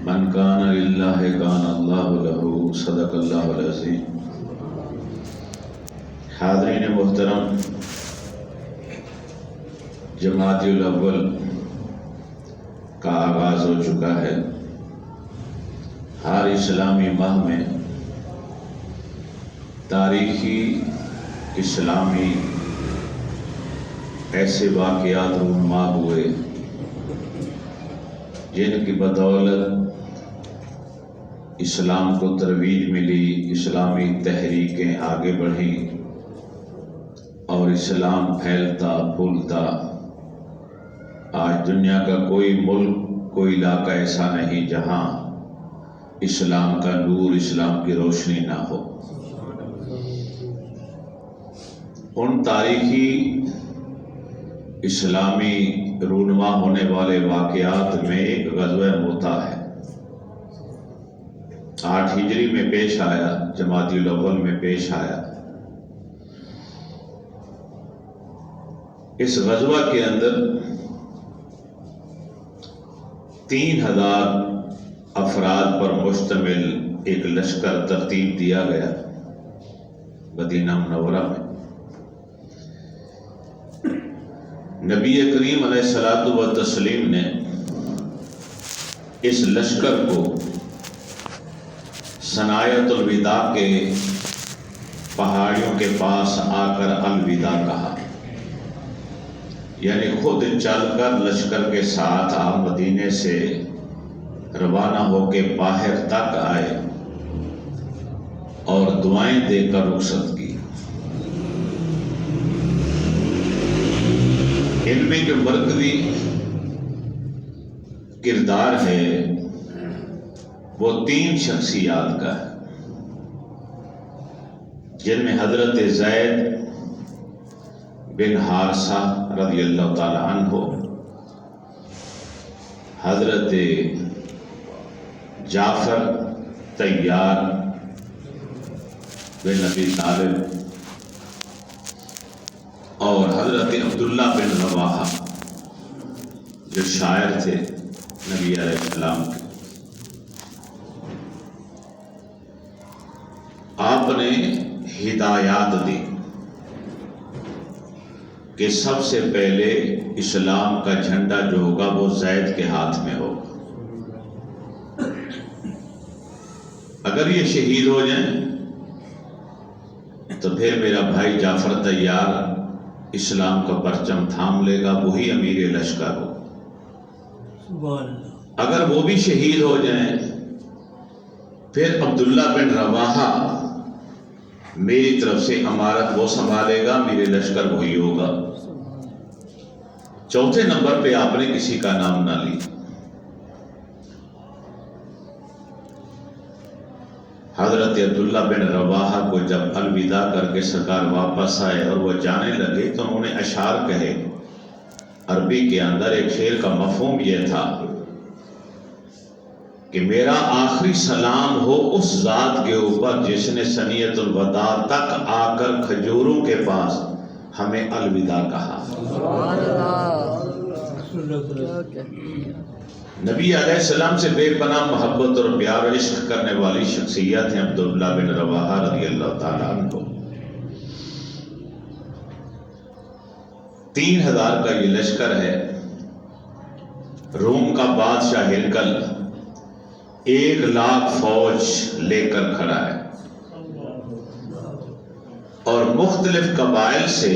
من کان للہ کان اللہ لہ، صدق اللہ العظیم۔ حاضرین محترم، جمادی الاول کا آغاز ہو چکا ہے۔ ہر اسلامی ماہ میں تاریخی اسلامی ایسے واقعات رونما ہوئے جن کی بدولت اسلام کو ترویج ملی، اسلامی تحریکیں آگے بڑھیں اور اسلام پھیلتا پھولتا۔ آج دنیا کا کوئی ملک، کوئی علاقہ ایسا نہیں جہاں اسلام کا نور، اسلام کی روشنی نہ ہو۔ ان تاریخی اسلامی رونما ہونے والے واقعات میں ایک غزوہ موتا ہے۔ 8 ہجری میں پیش آیا، جمادی الاول میں پیش آیا۔ اس غزوہ کے اندر 3000 افراد پر مشتمل ایک لشکر ترتیب دیا گیا مدینہ منورہ میں۔ نبی کریم علیہ الصلوۃ والتسلیم نے اس لشکر کو ثنایۃ الوداع کے پہاڑیوں کے پاس آ کر الوداع کہا، یعنی خود چل کر لشکر کے ساتھ آپ مدینے سے روانہ ہو کے باہر تک آئے اور دعائیں دے کر رخصت کی۔ ان میں جو مرکزی کردار ہے وہ 3 شخصیات کا ہے، جن میں حضرت زید بن حارثہ رضی اللہ تعالی عنہ، حضرت جعفر طیار بن ابی طالب اور حضرت عبداللہ بن رواحہ جو شاعر تھے نبی علیہ السلام کے۔ آپ نے ہدایات دی کہ سب سے پہلے اسلام کا جھنڈا جو ہوگا وہ زید کے ہاتھ میں ہوگا۔ اگر یہ شہید ہو جائیں تو پھر میرا بھائی جعفر طیار اسلام کا پرچم تھام لے گا، وہی امیر لشکر ہو۔ اگر وہ بھی شہید ہو جائیں پھر عبداللہ بن رواحہ میری طرف سے امارت وہ سنبھالے گا، میرے لشکر وہی ہوگا۔ چوتھے نمبر پہ آپ نے کسی کا نام نہ لی۔ حضرت عبداللہ بن رواحہ کو جب الوداع کر کے سرکار واپس آئے اور وہ جانے لگے تو انہوں نے اشعار کہے۔ عربی کے اندر ایک شعر کا مفہوم یہ تھا کہ میرا آخری سلام ہو اس ذات کے اوپر جس نے ثنیۃ الوداع تک آ کر کھجوروں کے پاس ہمیں الوداع کہا۔ نبی علیہ السلام سے بے پناہ محبت اور پیار و عشق کرنے والی شخصیت ہیں عبداللہ بن رواحہ رضی اللہ تعالیٰ عنہ۔ 3000 کا یہ لشکر ہے۔ روم کا بادشاہ ہرقل 1,00,000 فوج لے کر کھڑا ہے اور مختلف قبائل سے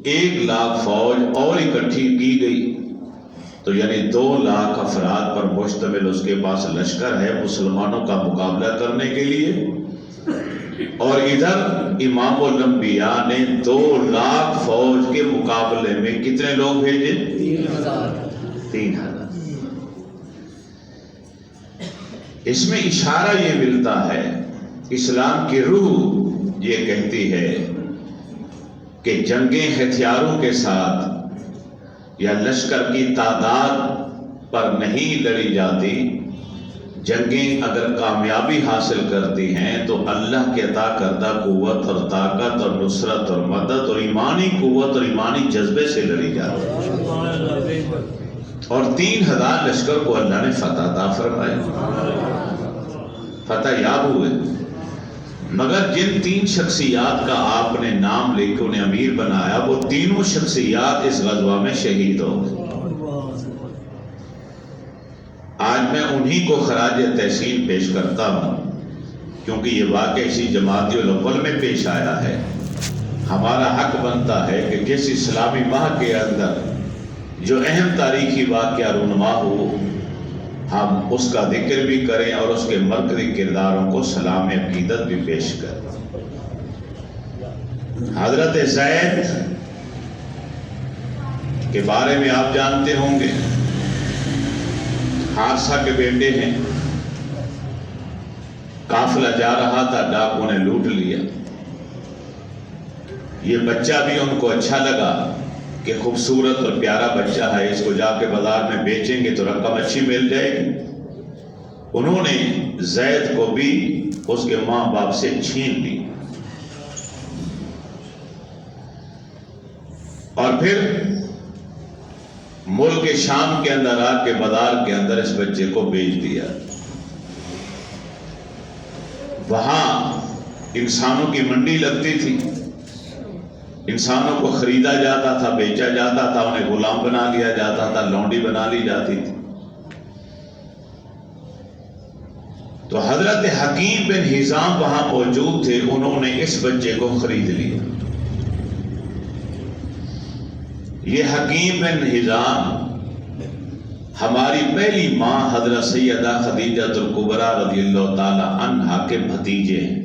1,00,000 فوج اور اکٹھی کی گئی، تو یعنی 2,00,000 افراد پر مشتمل اس کے پاس لشکر ہے مسلمانوں کا مقابلہ کرنے کے لیے۔ اور ادھر امام الانبیاء نے 2,00,000 فوج کے مقابلے میں کتنے لوگ بھیجے؟ 3,000۔ اس میں اشارہ یہ ملتا ہے، اسلام کی روح یہ کہتی ہے کہ جنگیں ہتھیاروں کے ساتھ یا لشکر کی تعداد پر نہیں لڑی جاتی، جنگیں اگر کامیابی حاصل کرتی ہیں تو اللہ کے عطا کردہ قوت اور طاقت اور نصرت اور مدد اور ایمانی قوت اور ایمانی جذبے سے لڑی جاتی ہے۔ اور 3000 لشکر کو اللہ نے فتح عطا فرمائی، فتح یاب ہوئے۔ مگر جن 3 شخصیات کا آپ نے نام لے کے انہیں امیر بنایا، وہ تینوں شخصیات اس غزوہ میں شہید ہو گئے۔ آج میں انہی کو خراج تحسین پیش کرتا ہوں، کیونکہ یہ واقعہ اسی جمادی الاول میں پیش آیا ہے۔ ہمارا حق بنتا ہے کہ جس اسلامی ماہ کے اندر جو اہم تاریخی واقعہ رونما ہو، ہم اس کا ذکر بھی کریں اور اس کے مرکزی کرداروں کو سلام عقیدت بھی پیش کریں۔ حضرت زید کے بارے میں آپ جانتے ہوں گے، حارثہ کے بیٹے ہیں۔ قافلہ جا رہا تھا، ڈاکوں نے لوٹ لیا۔ یہ بچہ بھی ان کو اچھا لگا کہ خوبصورت اور پیارا بچہ ہے، اس کو جا کے بازار میں بیچیں گے تو رقم اچھی مل جائے گی۔ انہوں نے زید کو بھی اس کے ماں باپ سے چھین لی، اور پھر ملک شام کے اندر آ کے بازار کے اندر اس بچے کو بیچ دیا۔ وہاں انسانوں کی منڈی لگتی تھی، انسانوں کو خریدا جاتا تھا، بیچا جاتا تھا، انہیں غلام بنا لیا جاتا تھا، لونڈی بنا لی جاتی تھی۔ تو حضرت حکیم بن حزام وہاں موجود تھے، انہوں نے اس بچے کو خرید لیا۔ یہ حکیم بن حزام ہماری پہلی ماں حضرت سیدہ خدیجہ الکبریٰ رضی اللہ تعالی عنہا کے بھتیجے ہیں۔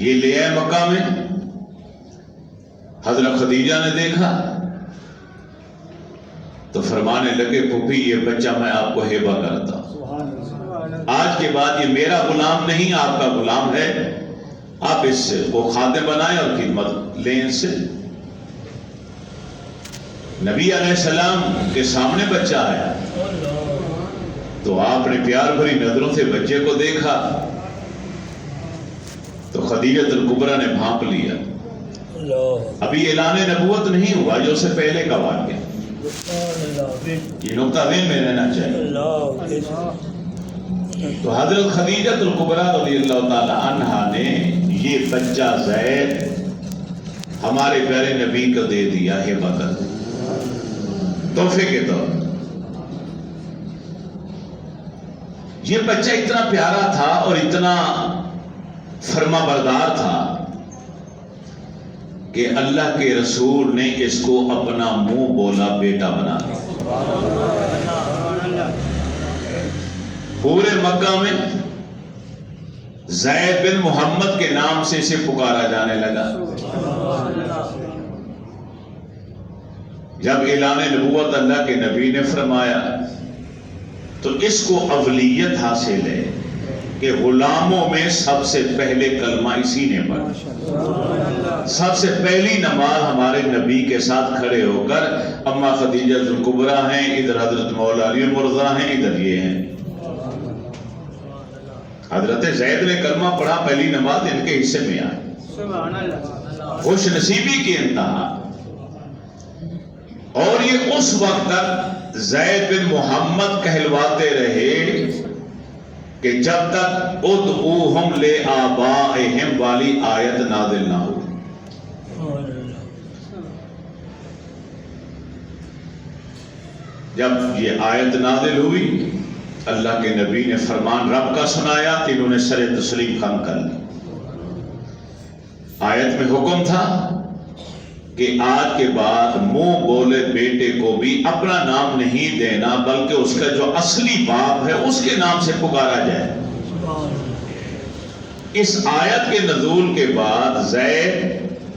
یہ لے آئے مکہ میں، حضرت خدیجہ نے دیکھا تو فرمانے لگے پھوپھی یہ بچہ میں آپ کو ہیبہ کرتا ہوں، آج کے بعد یہ میرا غلام نہیں آپ کا غلام ہے، آپ اس کو خادم بنائیں اور خدمت لیں اس سے۔ نبی علیہ السلام کے سامنے بچہ آیا تو آپ نے پیار بھری نظروں سے بچے کو دیکھا تو خدیجہ الکبریٰ نے بھانپ لیا۔ ابھی اعلان نبوت نہیں ہوا، جو سے پہلے کا واقعہ، یہ نقطہ ذہن میں رہنا چاہیے۔ تو حضرت خدیجہ الکبریٰ رضی اللہ تعالی عنہا نے یہ بچہ زید ہمارے پیارے نبی کو دے دیا، ہبہ کر دیا تحفے کے طور۔ یہ بچہ اتنا پیارا تھا اور اتنا فرما بردار تھا کہ اللہ کے رسول نے اس کو اپنا منہ بولا بیٹا بنا دیا۔ پورے مکہ میں زید بن محمد کے نام سے اسے پکارا جانے لگا۔ جب اعلان نبوت اللہ کے نبی نے فرمایا تو اس کو اولیت حاصل ہے کہ غلاموں میں سب سے پہلے کلمہ اسی نے پڑھا۔ سب سے پہلی نماز ہمارے نبی کے ساتھ کھڑے ہو کر اما خدیجہ الکبریٰ ہیں، ادھر حضرت مولا علی مرضیٰ ہیں، ادھر یہ ہیں۔ حضرت زید نے کلمہ پڑھا، پہلی نماز ان کے حصے میں آئی۔ خوش نصیبی کی انتہا۔ اور یہ اس وقت تک زید بن محمد کہلواتے رہے کہ جب تک ادعوہم لآبائہم والی آیت نازل نہ ہو۔ جب یہ آیت نازل ہوئی، اللہ کے نبی نے فرمان رب کا سنایا، انہوں نے سر تسلیم خم کر لی۔ آیت میں حکم تھا کہ آج کے بعد منہ بولے بیٹے کو بھی اپنا نام نہیں دینا، بلکہ اس کا جو اصلی باپ ہے اس کے نام سے پکارا جائے۔ اس آیت کے نزول کے بعد زید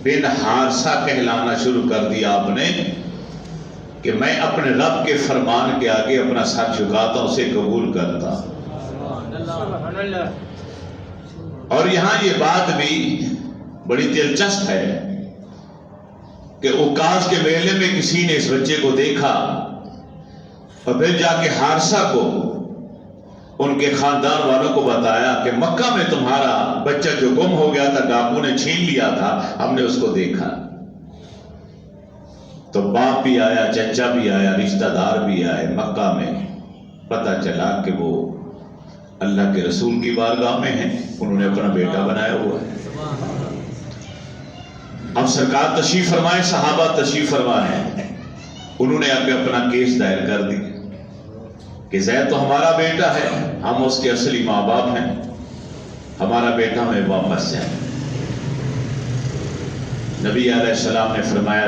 بن حارثہ کہلانا شروع کر دیا آپ نے کہ میں اپنے رب کے فرمان کے آگے اپنا سر جھکاتا، اسے قبول کرتا۔ اور یہاں یہ بات بھی بڑی دلچسپ ہے کہ عکاظ کے میلے میں کسی نے اس بچے کو دیکھا اور پھر جا کے حارثہ کو، ان کے خاندان والوں کو بتایا کہ مکہ میں تمہارا بچہ جو گم ہو گیا تھا، ڈاکو نے چھین لیا تھا، ہم نے اس کو دیکھا۔ تو باپ بھی آیا، چچا بھی آیا، رشتہ دار بھی آئے۔ مکہ میں پتہ چلا کہ وہ اللہ کے رسول کی بارگاہ میں ہیں، انہوں نے اپنا بیٹا بنایا ہوا ہے۔ اب سرکار تشریف فرمائے، صحابہ تشریف فرمائے، انہوں نے اپنا کیس دائر کر دی کہ زید تو ہمارا بیٹا ہے، ہم اس کے اصلی ماں باپ ہیں، ہمارا بیٹا ہمیں واپس جائے۔ نبی علیہ السلام نے فرمایا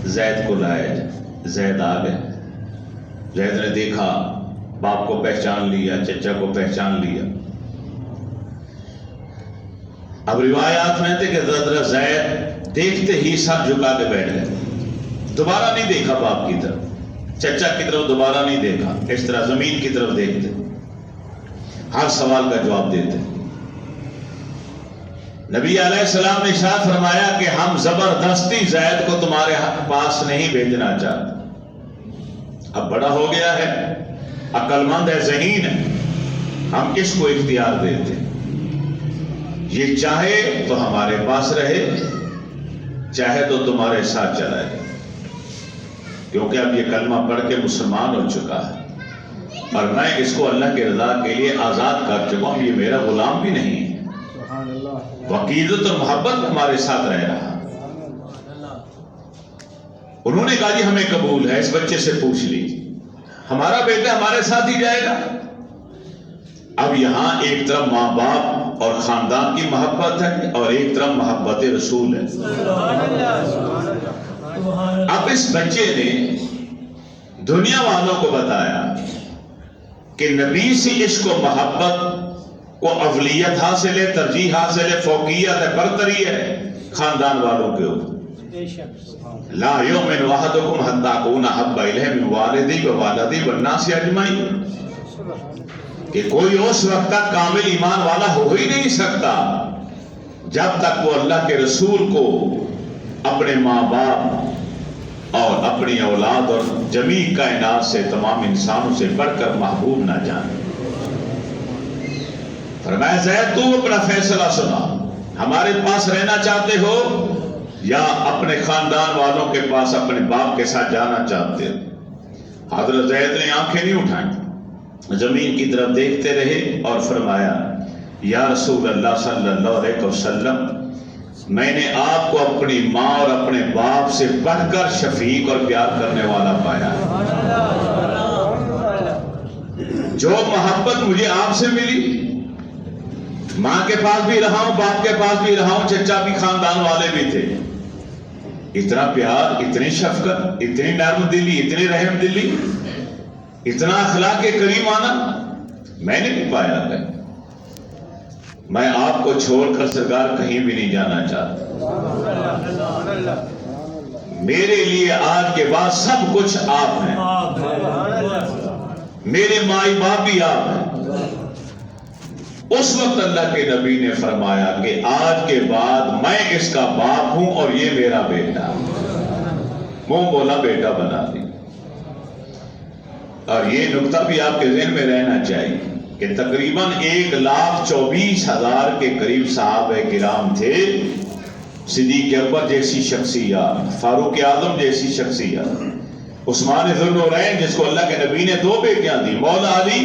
زید کو لائے۔ زید آ گئے، زید نے دیکھا، باپ کو پہچان لیا، چچا کو پہچان لیا۔ اب روایات میں تھے کہ حضرت زید دیکھتے ہی سر جھکا کے بیٹھ گئے، دوبارہ نہیں دیکھا باپ کی طرف، چچا کی طرف دوبارہ نہیں دیکھا، اس طرح زمین کی طرف دیکھتے، ہر سوال کا جواب دیتے۔ نبی علیہ السلام نے ارشاد فرمایا کہ ہم زبردستی زید کو تمہارے پاس نہیں بھیجنا چاہتے، اب بڑا ہو گیا ہے، عقل مند ہے، ذہین ہے، ہم کس کو اختیار دیتے؟ یہ چاہے تو ہمارے پاس رہے، چاہے تو تمہارے ساتھ چلا جائے، کیونکہ اب یہ کلمہ پڑھ کے مسلمان ہو چکا ہے اور میں اس کو اللہ کی رضا کے لیے آزاد کر چکا ہوں، یہ میرا غلام بھی نہیں ہے، عقیدت اور محبت ہمارے ساتھ رہ رہا۔ انہوں نے کہا جی ہمیں قبول ہے، اس بچے سے پوچھ لیجیے، ہمارا بیٹا ہمارے ساتھ ہی جائے گا۔ اب یہاں ایک طرف ماں باپ اور خاندان کی محبت ہے اور ایک طرف محبت رسول ہے۔ اب اس بچے نے دنیا والوں کو بتایا کہ نبی سے عشق و محبت کو اولویت حاصل ہے، ترجیح حاصل ہے، فوقیت ہے، برتری ہے خاندان والوں کے اوپر۔ لا یؤمن احدکم حتی اکون احب الیہ من والدی و والدی والناس اجمعین، کہ کوئی اس وقت تک کامل ایمان والا ہو ہی نہیں سکتا جب تک وہ اللہ کے رسول کو اپنے ماں باپ اور اپنی اولاد اور جمیع کائنات سے، تمام انسانوں سے بڑھ کر محبوب نہ جانے۔ فرمایا زید تو اپنا فیصلہ سنا، ہمارے پاس رہنا چاہتے ہو یا اپنے خاندان والوں کے پاس اپنے باپ کے ساتھ جانا چاہتے ہو؟ حضرت زید نے آنکھیں نہیں اٹھائیں، زمین کی طرف دیکھتے رہے اور فرمایا یا رسول اللہ صلی اللہ علیہ وسلم، میں نے آپ کو اپنی ماں اور اپنے باپ سے بڑھ کر شفیق اور پیار کرنے والا پایا ہے۔ جو محبت مجھے آپ سے ملی، ماں کے پاس بھی رہا ہوں، باپ کے پاس بھی رہا ہوں، چچا بھی خاندان والے بھی تھے، اتنا پیار، اتنی شفقت، اتنی نرم دلی، اتنی رحم دلی، اتنا اخلاق کریم آنا میں نے بھی پایا ہے۔ میں آپ کو چھوڑ کر سرکار کہیں بھی نہیں جانا چاہتا، میرے لیے آج کے بعد سب کچھ آپ ہیں، میرے مائی باپ بھی آپ ہیں۔ اس وقت اللہ کے نبی نے فرمایا کہ آج کے بعد میں اس کا باپ ہوں اور یہ میرا بیٹا، منہ بولا بیٹا بنا دی۔ اور یہ نقطہ بھی آپ کے ذہن میں رہنا چاہیے کہ تقریباً 1,24,000 کے قریب صحابہ کرام تھے، صدیق اکبر جیسی شخصیات، فاروق اعظم جیسی شخصیات، عثمان ذو النورین جس کو اللہ کے نبی نے 2 بیٹیاں دی، مولا علی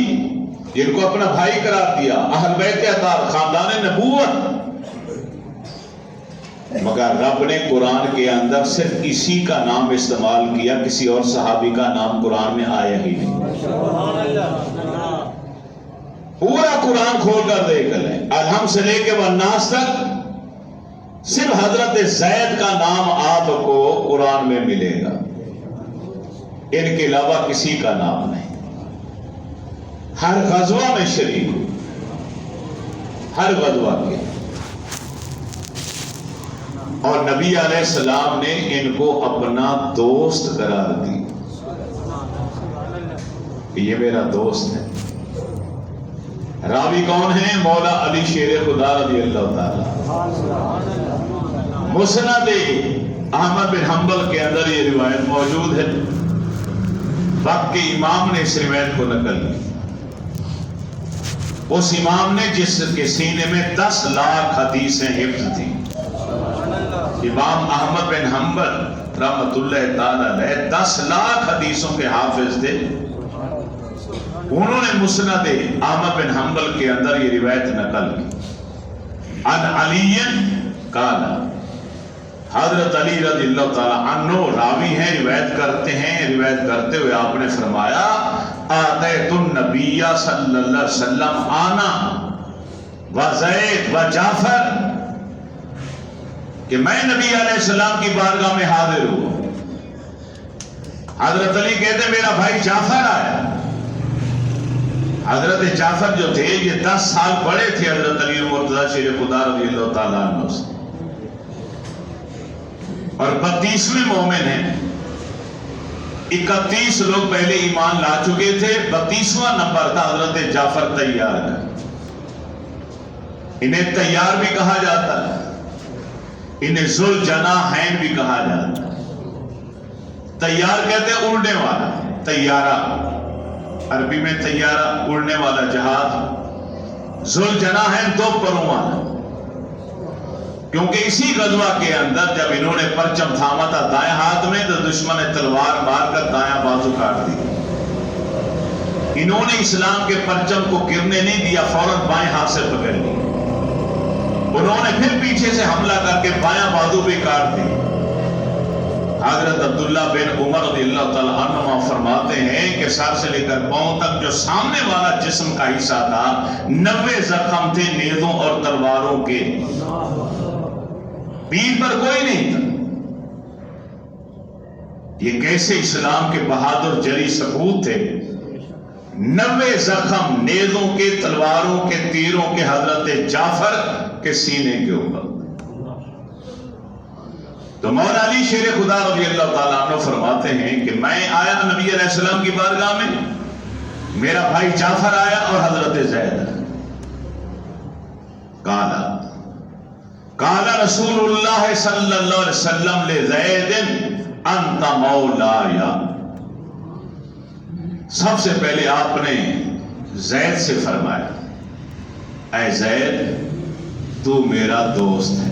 جن کو اپنا بھائی قرار دیا، اہل بیت اطہار، خاندان نبوت، مگر رب نے قرآن کے اندر صرف اسی کا نام استعمال کیا، کسی اور صحابی کا نام قرآن میں آیا ہی نہیں۔ پورا قرآن کھول کر دیکھ لیں، الحم سے لے کے والناس تک صرف حضرت زید کا نام آپ کو قرآن میں ملے گا، ان کے علاوہ کسی کا نام نہیں۔ ہر غزوہ میں شریک ہو، ہر غزوہ کے، اور نبی علیہ السلام نے ان کو اپنا دوست قرار دی کہ یہ میرا دوست ہے۔ راوی کون ہیں؟ مولا علی شیر خدا رضی اللہ تعالی۔ مسند احمد بن حنبل کے اندر یہ روایت موجود ہے، وقت کے امام نے اس روایت کو نقل کی، اس امام نے جس کے سینے میں 10 لاکھ حدیثیں حفظ تھیں، امام احمد بن حنبل رحمت اللہ تعالی علیہ 10 لاکھ حدیثوں کے حافظ تھے. انہوں نے مسند احمد بن حنبل کے اندر یہ روایت نقل کی. عن علی قال، حضرت علی رضی اللہ تعالی عنہ راوی ہیں، روایت کرتے ہیں. روایت کرتے ہوئے آپ نے فرمایا آتیت النبی صلی اللہ علیہ وسلم آنا و زید و جعفر، کہ میں نبی علیہ السلام کی بارگاہ میں حاضر ہوں. حضرت علی کہتے ہیں میرا بھائی جعفر آیا. حضرت جعفر جو تھے یہ 10 سال بڑے تھے حضرت علی مرتضی شیر خدا رضی اللہ تعالیٰ عنہ سے، اور 32ویں مومن ہیں. 31 لوگ پہلے ایمان لا چکے تھے، 32واں نمبر تھا حضرت جعفر تیار کا. انہیں تیار بھی کہا جاتا ہے، انہیں ذوالجناحین بھی کہا جاتا ہے. تیار کہتے ہیں اڑنے والا، تیارہ عربی میں تیارہ اڑنے والا جہاز. ذوالجناحین 2 پروں والا، کیونکہ اسی غزوہ کے اندر جب انہوں نے پرچم تھاما تھا دائیں ہاتھ میں تو دشمن نے تلوار مار کر دایاں بازو کاٹ دی. انہوں نے اسلام کے پرچم کو گرنے نہیں دیا، فوراً بائیں ہاتھ سے پکڑ لی. انہوں نے پھر پیچھے سے حملہ کر کے بایاں بازو بھی کاٹ دی. حضرت عبداللہ بن عمر رضی اللہ تعالیٰ عنہ فرماتے ہیں کہ سر سے لے کر پاؤں تک جو سامنے والا جسم کا حصہ تھا 90 زخم تھے نیزوں اور تلواروں کے، پیٹھ پر کوئی نہیں تھا. یہ کیسے اسلام کے بہادر جری سپوت تھے. 90 زخم نیزوں کے، تلواروں کے، تیروں کے حضرت جعفر کے سینے کے اوپر. تو مولا علی شیر خدا رضی اللہ تعالیٰ عنہ فرماتے ہیں کہ میں آیا نبی علیہ السلام کی بارگاہ میں، میرا بھائی جعفر آیا اور حضرت زید. قال رسول اللہ صلی اللہ علیہ وسلم لزید انت مولایا. سب سے پہلے آپ نے زید سے فرمایا اے زید تو میرا دوست ہے.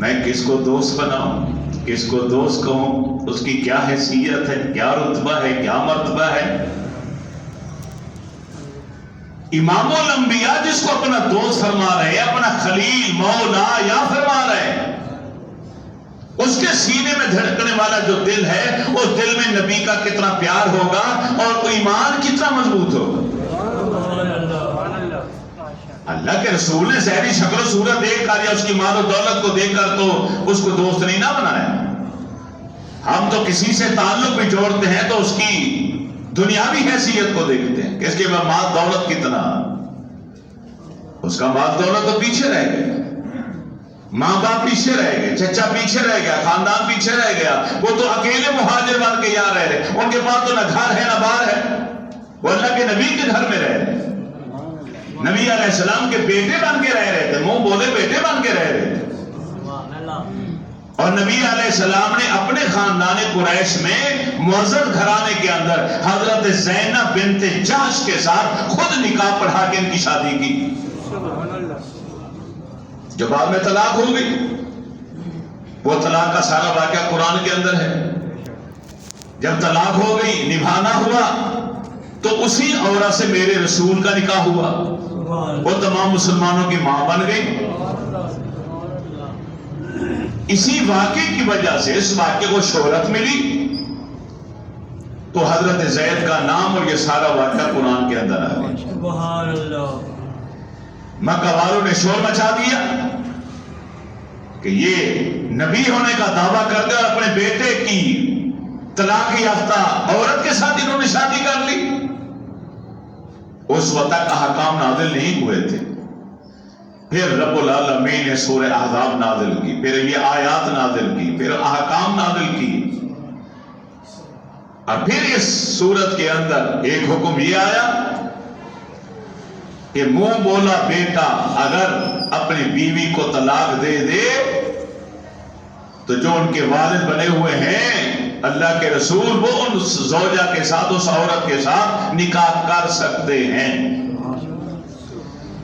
میں کس کو دوست بناؤں، کس کو دوست کہوں، اس کی کیا حیثیت ہے، کیا رتبہ ہے، کیا مرتبہ ہے. امام الانبیاء جس کو اپنا دوست فرما رہے ہیں، اپنا خلیل مولا یا فرما رہے ہیں، اس کے سینے میں دھڑکنے والا جو دل ہے اس دل میں نبی کا کتنا پیار ہوگا اور ایمان کتنا مضبوط ہوگا. اللہ کے رسول نے ظاہری شکل و صورت دیکھ کر یا اس کی مال و دولت کو دیکھ کر تو اس کو دوست نہیں نہ بنایا. ہم تو کسی سے تعلق بھی جوڑتے ہیں تو اس کی دنیاوی حیثیت کو دیکھتے ہیں کہ اس کے مال دولت کتنا. اس کا مال دولت تو پیچھے رہ گیا، ماں باپ پیچھے رہ گئے، چچا پیچھے رہ گیا، خاندان پیچھے رہ گیا. وہ تو اکیلے مہاجر بن کے یہاں رہ رہے، ان کے پاس تو نہ گھر ہے نہ بار ہے. وہ اللہ کے نبی کے گھر میں رہ رہے، نبی علیہ السلام کے بیٹے بن کے رہ رہے تھے، منہ بولے بیٹے بن کے رہ رہے تھے. اور نبی علیہ السلام نے اپنے خاندان قریش میں معزز گھرانے کے اندر حضرت زینب بنت جحش کے ساتھ خود نکاح پڑھا کے ان کی شادی کی، جو بعد میں طلاق ہو گئی. وہ طلاق کا سارا واقعہ قرآن کے اندر ہے. جب طلاق ہو گئی، نبھانا ہوا تو اسی عورت سے میرے رسول کا نکاح ہوا. وہ تمام مسلمانوں کی ماں بن گئی. اسی واقعے کی وجہ سے اس واقعے کو شہرت ملی تو حضرت زید کا نام اور یہ سارا واقعہ قرآن کے اندر آ گیا. مکہ والوں نے شور مچا دیا کہ یہ نبی ہونے کا دعویٰ کرتے اور اپنے بیٹے کی طلاق یافتہ عورت کے ساتھ انہوں نے شادی کر لی. اس وقت تک احکام نازل نہیں ہوئے تھے. پھر رب العالمین نے سورہ احزاب نازل کی، پھر یہ آیات نازل کی، پھر احکام نازل کی. اور پھر اس سورت کے اندر ایک حکم یہ آیا کہ منہ بولا بیٹا اگر اپنی بیوی کو طلاق دے دے تو جو ان کے والد بنے ہوئے ہیں اللہ کے رسول، وہ ان زوجہ کے ساتھ، اس عورت کے ساتھ نکاح کر سکتے ہیں.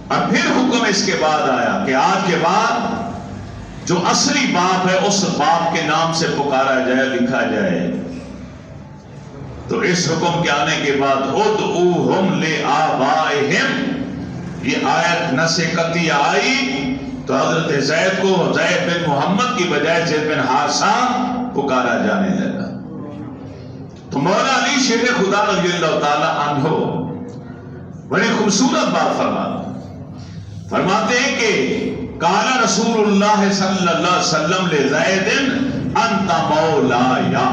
اور پھر حکم اس کے بعد آیا کہ آج کے بعد جو اصلی باپ ہے اس باپ کے نام سے پکارا جائے، لکھا جائے. تو اس حکم کے آنے کے بعد ادعوہم لآبائہم، یہ آیت نص قطعی آئی تو حضرت زید کو زید بن محمد کی بجائے زید بن حارثہ پکارا جانے لگا. تو مولا علی شیر خدا رضی اللہ تعالی عنہ بڑی خوبصورت بات فرماتے ہیں کہ قال رسول اللہ صلی اللہ علیہ وسلم لزید انت مولایا،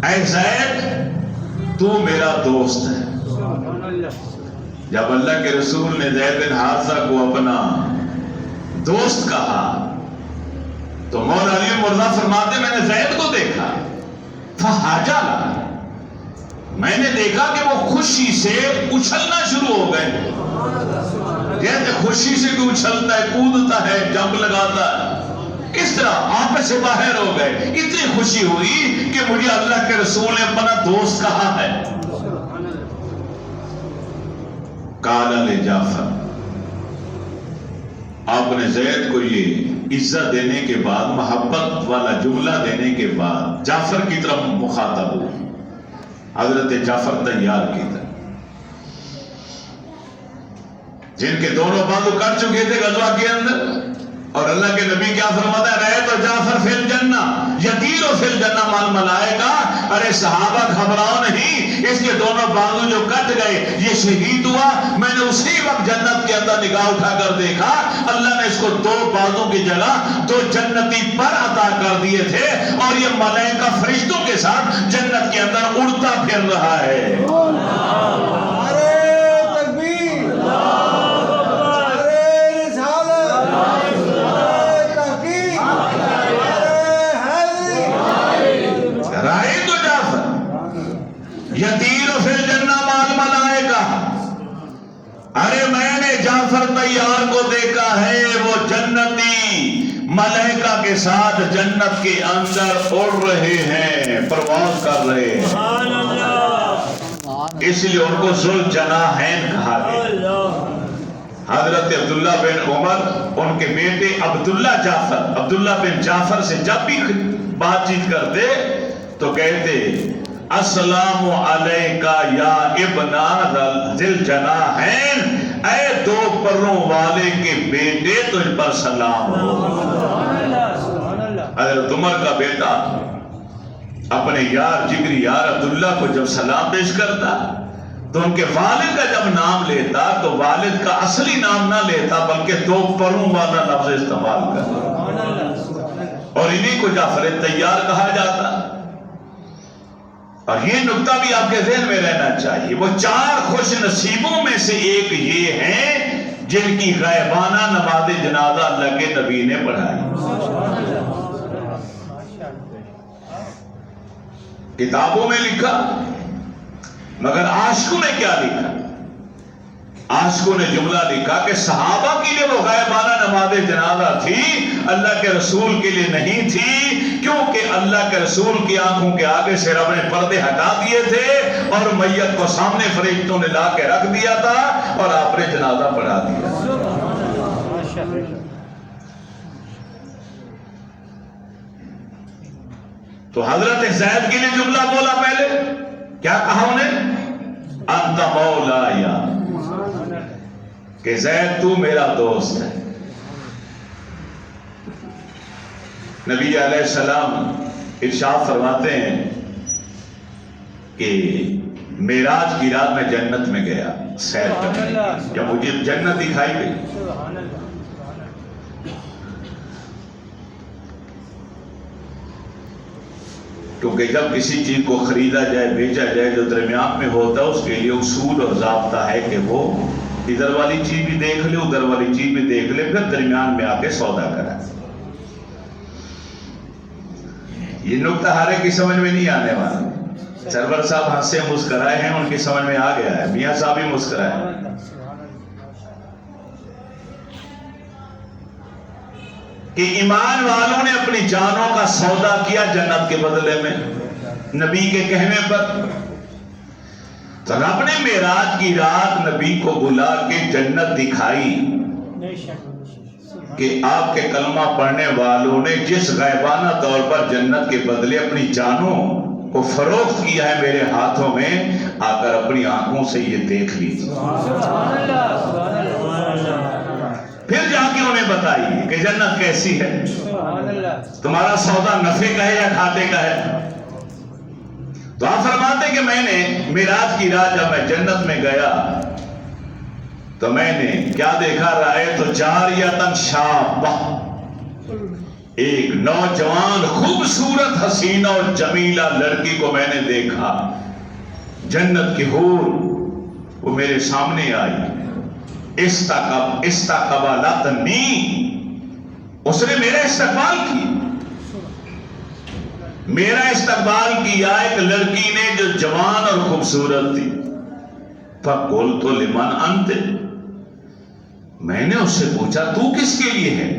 اے زید تو میرا دوست ہے. جب اللہ کے رسول نے زید بن حارثہ کو اپنا دوست کہا تو مولا علی مرزا فرماتے میں نے زید کو دیکھا، فہاجالا، میں نے دیکھا کہ وہ خوشی سے اچھلنا شروع ہو گئے. جیسے خوشی سے بھی اچھلتا ہے، کودتا ہے، جمپ لگاتا ہے، کس طرح آپس سے باہر ہو گئے. اتنی خوشی ہوئی کہ مجھے اللہ کے رسول نے اپنا دوست کہا ہے. قال لجعفر، آپ نے زید کو یہ عزت دینے کے بعد، محبت والا جملہ دینے کے بعد جعفر کی طرف مخاطب ہوئے. حضرت جعفر تیار کی طرف، جن کے دونوں بازو کر چکے تھے غزوہ کے اندر، اور اللہ کے نبی کیا فرماتا ہے، رہے تو جعفر فی الجنہ یطیر فی الجنہ مال ملائکہ. ارے صحابہ گھبراؤ نہیں، اس کے دونوں بازو جو کٹ گئے یہ شہید ہوا. میں نے اسی وقت جنت کے اندر نگاہ اٹھا کر دیکھا، اللہ نے اس کو 2 بازوں کی جگہ 2 جنتی پر عطا کر دیے تھے، اور یہ ملائکہ فرشتوں کے ساتھ جنت کے اندر اڑتا پھر رہا ہے. یطیر فی الجنہ مال ملائکہ، ارے میں نے جعفر تیار کو دیکھا ہے، وہ جنتی ملائکہ کے ساتھ جنت کے اندر اڑ رہے ہیں، پرواز کر رہے ہیں. اس لیے ان کو ذوالجناحین کہا گیا. حضرت عبداللہ بن عمر ان کے بیٹے عبداللہ بن جعفر سے جب بھی بات چیت کرتے تو کہتے السلام علیکہ یا ابن ذی الجناحین، اے 2 پروں والے کے بیٹے تجھ پر سلام ہو. حضرت عمر کا بیٹا اپنے یار جگری یار عبداللہ کو جب سلام پیش کرتا تو ان کے والد کا جب نام لیتا تو والد کا اصلی نام نہ لیتا بلکہ 2 پروں والا لفظ استعمال کرتا، اور انہی کو جعفر تیار کہا جاتا. اور یہ نکتہ بھی آپ کے ذہن میں رہنا چاہیے، وہ 4 خوش نصیبوں میں سے ایک یہ ہیں جن کی غائبانہ نماز جنازہ اللہ کے نبی نے پڑھائی. کتابوں میں لکھا، مگر عاشقوں نے کیا لکھا؟ عاشقوں نے جملہ لکھا کہ صحابہ کے لیے وہ غائبانہ نماز جنازہ تھی، اللہ کے رسول کے لیے نہیں تھی، کیونکہ اللہ کے رسول کی آنکھوں کے آگے سے رب نے پردے ہٹا دیے تھے اور میت کو سامنے فرشتوں نے لا کے رکھ دیا تھا اور آپ نے جنازہ پڑھا دیا. تو حضرت زید کے لیے جملہ بولا، پہلے کیا کہا انہیں؟ انت مولایا، کہ زید تو میرا دوست ہے. نبی علیہ السلام ارشاد فرماتے ہیں کہ معراج کی رات میں جنت میں گیا سیر کرنے، جب مجھے جنت دکھائی گئی کیونکہ جب کسی چیز کو خریدا جائے بیچا جائے جو درمیان میں ہوتا ہے اس کے لیے اصول اور ضابطہ ہے کہ وہ ادھر والی چیز بھی دیکھ لے ادھر والی چیز بھی دیکھ لے پھر درمیان میں آ کے سودا کرا. یہ نکتہ ہر ایک کی سمجھ میں نہیں آنے والا. سرور صاحب ہنسے مسکرائے ہیں، ان کی سمجھ میں آ گیا ہے، میاں صاحب بھی مسکرائے. کہ ایمان والوں نے اپنی جانوں کا سودا کیا جنت کے بدلے میں نبی کے کہنے پر. تو رب نے معراج کی رات نبی کو بلا کے جنت دکھائی. کہ آپ کے کلمہ پڑھنے والوں نے جس غیبانہ طور پر جنت کے بدلے اپنی جانوں کو فروخت کیا ہے میرے ہاتھوں میں، آ کر اپنی آنکھوں سے یہ دیکھ لیجیے، پھر جا کے انہیں بتائیے کہ جنت کیسی ہے، تمہارا سودا نفع کا ہے یا گھاٹے کا ہے۔ تو آپ فرماتے کہ میں نے معراج کی رات جب میں جنت میں گیا تو میں نے کیا دیکھا، رأیت جاریۃ شابہ، ایک نوجوان خوبصورت حسینہ اور جمیلہ لڑکی کو میں نے دیکھا، جنت کی حور وہ میرے سامنے آئی، استقبلتنی، اس نے میرا استقبال کیا، میرا استقبال کیا ایک لڑکی نے جو جوان اور خوبصورت تھی۔ فقلت لمن انت، میں نے اس سے پوچھا تو کس کے لیے ہے؟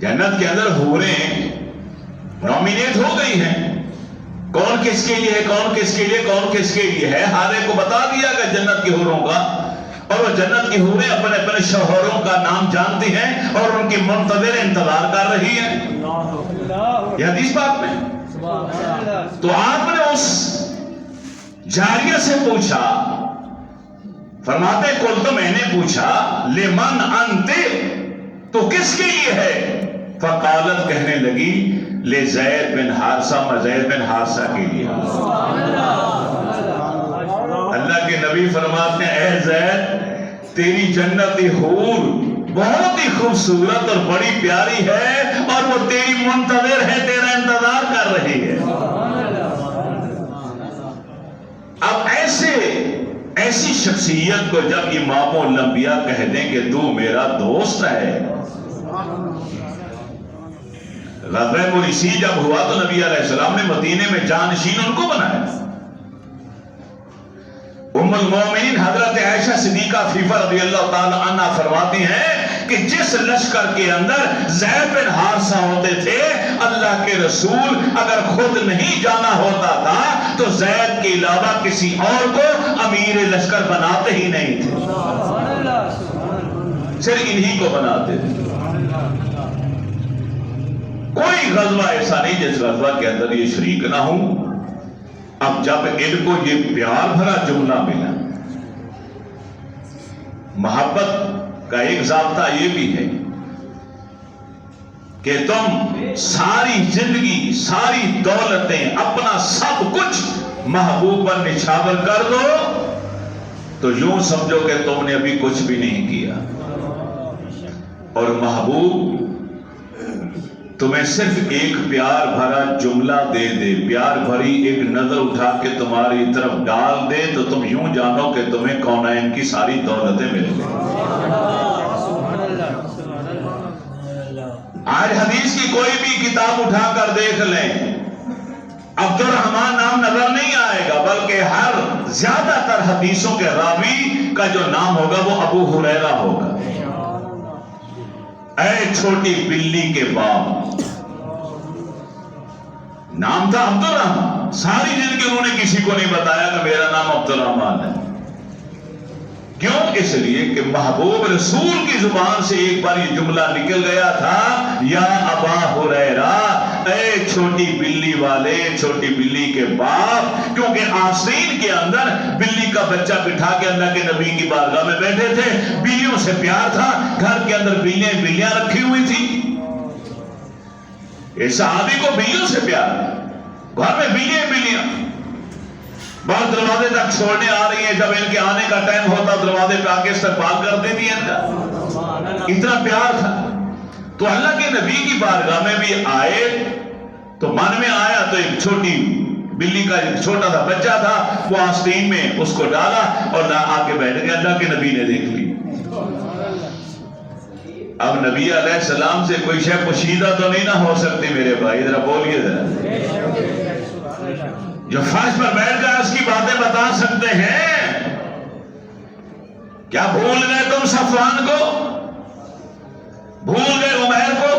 جنت کے اندر حوریں نومینیٹ ہو گئی ہیں، کون کس کے لیے ہے، کون کس کے لیے، کون کس کے لیے ہے، ہر ایک کو بتا دیا گیا جنت کی حوروں کا، اور وہ جنت کی حوریں اپنے اپنے شوہروں کا نام جانتی ہیں اور ان کی منتظر انتظار کر رہی ہیں، یہ حدیث پاک میں۔ تو آپ نے اس جاریہ سے پوچھا، فرماتے کل تو میں نے پوچھا لمن انت، تو کس کے لیے ہے؟ فقالت، کہنے لگی لزید بن حارثہ، میں زید بن حارثہ کے لیے۔ اللہ کے نبی فرماتے ہیں اے زید، تیری جنتی حور بہت ہی خوبصورت اور بڑی پیاری ہے اور وہ تیری منتظر ہے، تیرا انتظار کر رہی ہے۔ اب ایسی شخصیت کو جب امام الانبیاء کہہ دیں کہ تو میرا دوست ہے۔ غزوہ مریسی جب ہوا تو نبی علیہ السلام نے مدینے میں جانشین ان کو بنایا۔ ام المومنین حضرت عائشہ صدیقہ عفیفہ رضی اللہ تعالی عنہ فرماتی ہیں کہ جس لشکر کے اندر زید بن حارثہ ہوتے تھے، اللہ کے رسول اگر خود نہیں جانا ہوتا تھا تو زید کے علاوہ کسی اور کو امیر لشکر بناتے ہی نہیں تھے، صرف انہی کو بناتے تھے۔ کوئی غزوہ ایسا نہیں جس غزوہ کے اندر یہ شریک نہ ہوں۔ اب جب ان کو یہ پیار بھرا جملہ ملا، محبت کا ایک ضابطہ یہ بھی ہے کہ تم ساری زندگی، ساری دولتیں، اپنا سب کچھ محبوب پر نچھاور کر دو تو یوں سمجھو کہ تم نے ابھی کچھ بھی نہیں کیا، اور محبوب تمہیں صرف ایک پیار بھرا جملہ دے دے، پیار بھری ایک نظر اٹھا کے تمہاری طرف ڈال دے تو تم یوں جانو کہ تمہیں کونین کی ساری دولتیں مل گئی۔ آج حدیث کی کوئی بھی کتاب اٹھا کر دیکھ لیں، عبد الرحمن نام نظر نہیں آئے گا، بلکہ ہر زیادہ تر حدیثوں کے راوی کا جو نام ہوگا وہ ابو ہریرہ ہوگا۔ اے چھوٹی بلی کے باپ، نام تھا عبد الرحمن، ساری زندگی انہوں نے کسی کو نہیں بتایا کہ میرا نام عبد الرحمن ہے۔ کیوں؟ اس لیے کہ محبوب رسول کی زبان سے ایک بار یہ جملہ نکل گیا تھا، یا ابا ہریرہ، اے چھوٹی بلی والے، چھوٹی بلی کے باپ، کیونکہ آستین کے اندر بلی کا بچہ بٹھا کے اللہ کے نبی کی بارگاہ میں بیٹھے تھے، بلیوں سے پیار تھا، گھر کے اندر بلیاں رکھی ہوئی تھی، اس صحابی کو بلیوں سے پیار، گھر میں بلیاں بعض دروازے تک چھوڑنے آ رہی ہیں، جب ان کے آنے کا ٹائم ہوتا دروازے پہ آکے استقبال کر دیتی ہیں ان کا، اتنا پیار تھا۔ تو اللہ کے نبی کی بارگاہ میں بھی آئے تو من میں آیا تو ایک چھوٹی بلی کا ایک چھوٹا سا بچہ تھا، وہ آستین میں اس کو ڈالا اور آ کے بیٹھ گیا، اللہ کے نبی نے دیکھ لی۔ اب نبی علیہ السلام سے کوئی شے پوشیدہ تو نہیں نہ ہو سکتی میرے بھائی، ذرا بولیے ذرا، جو فرش پر بیٹھ کر اس کی باتیں بتا سکتے ہیں۔ کیا بھول گئے تم صفوان کو؟ بھول گئے عمیر کو؟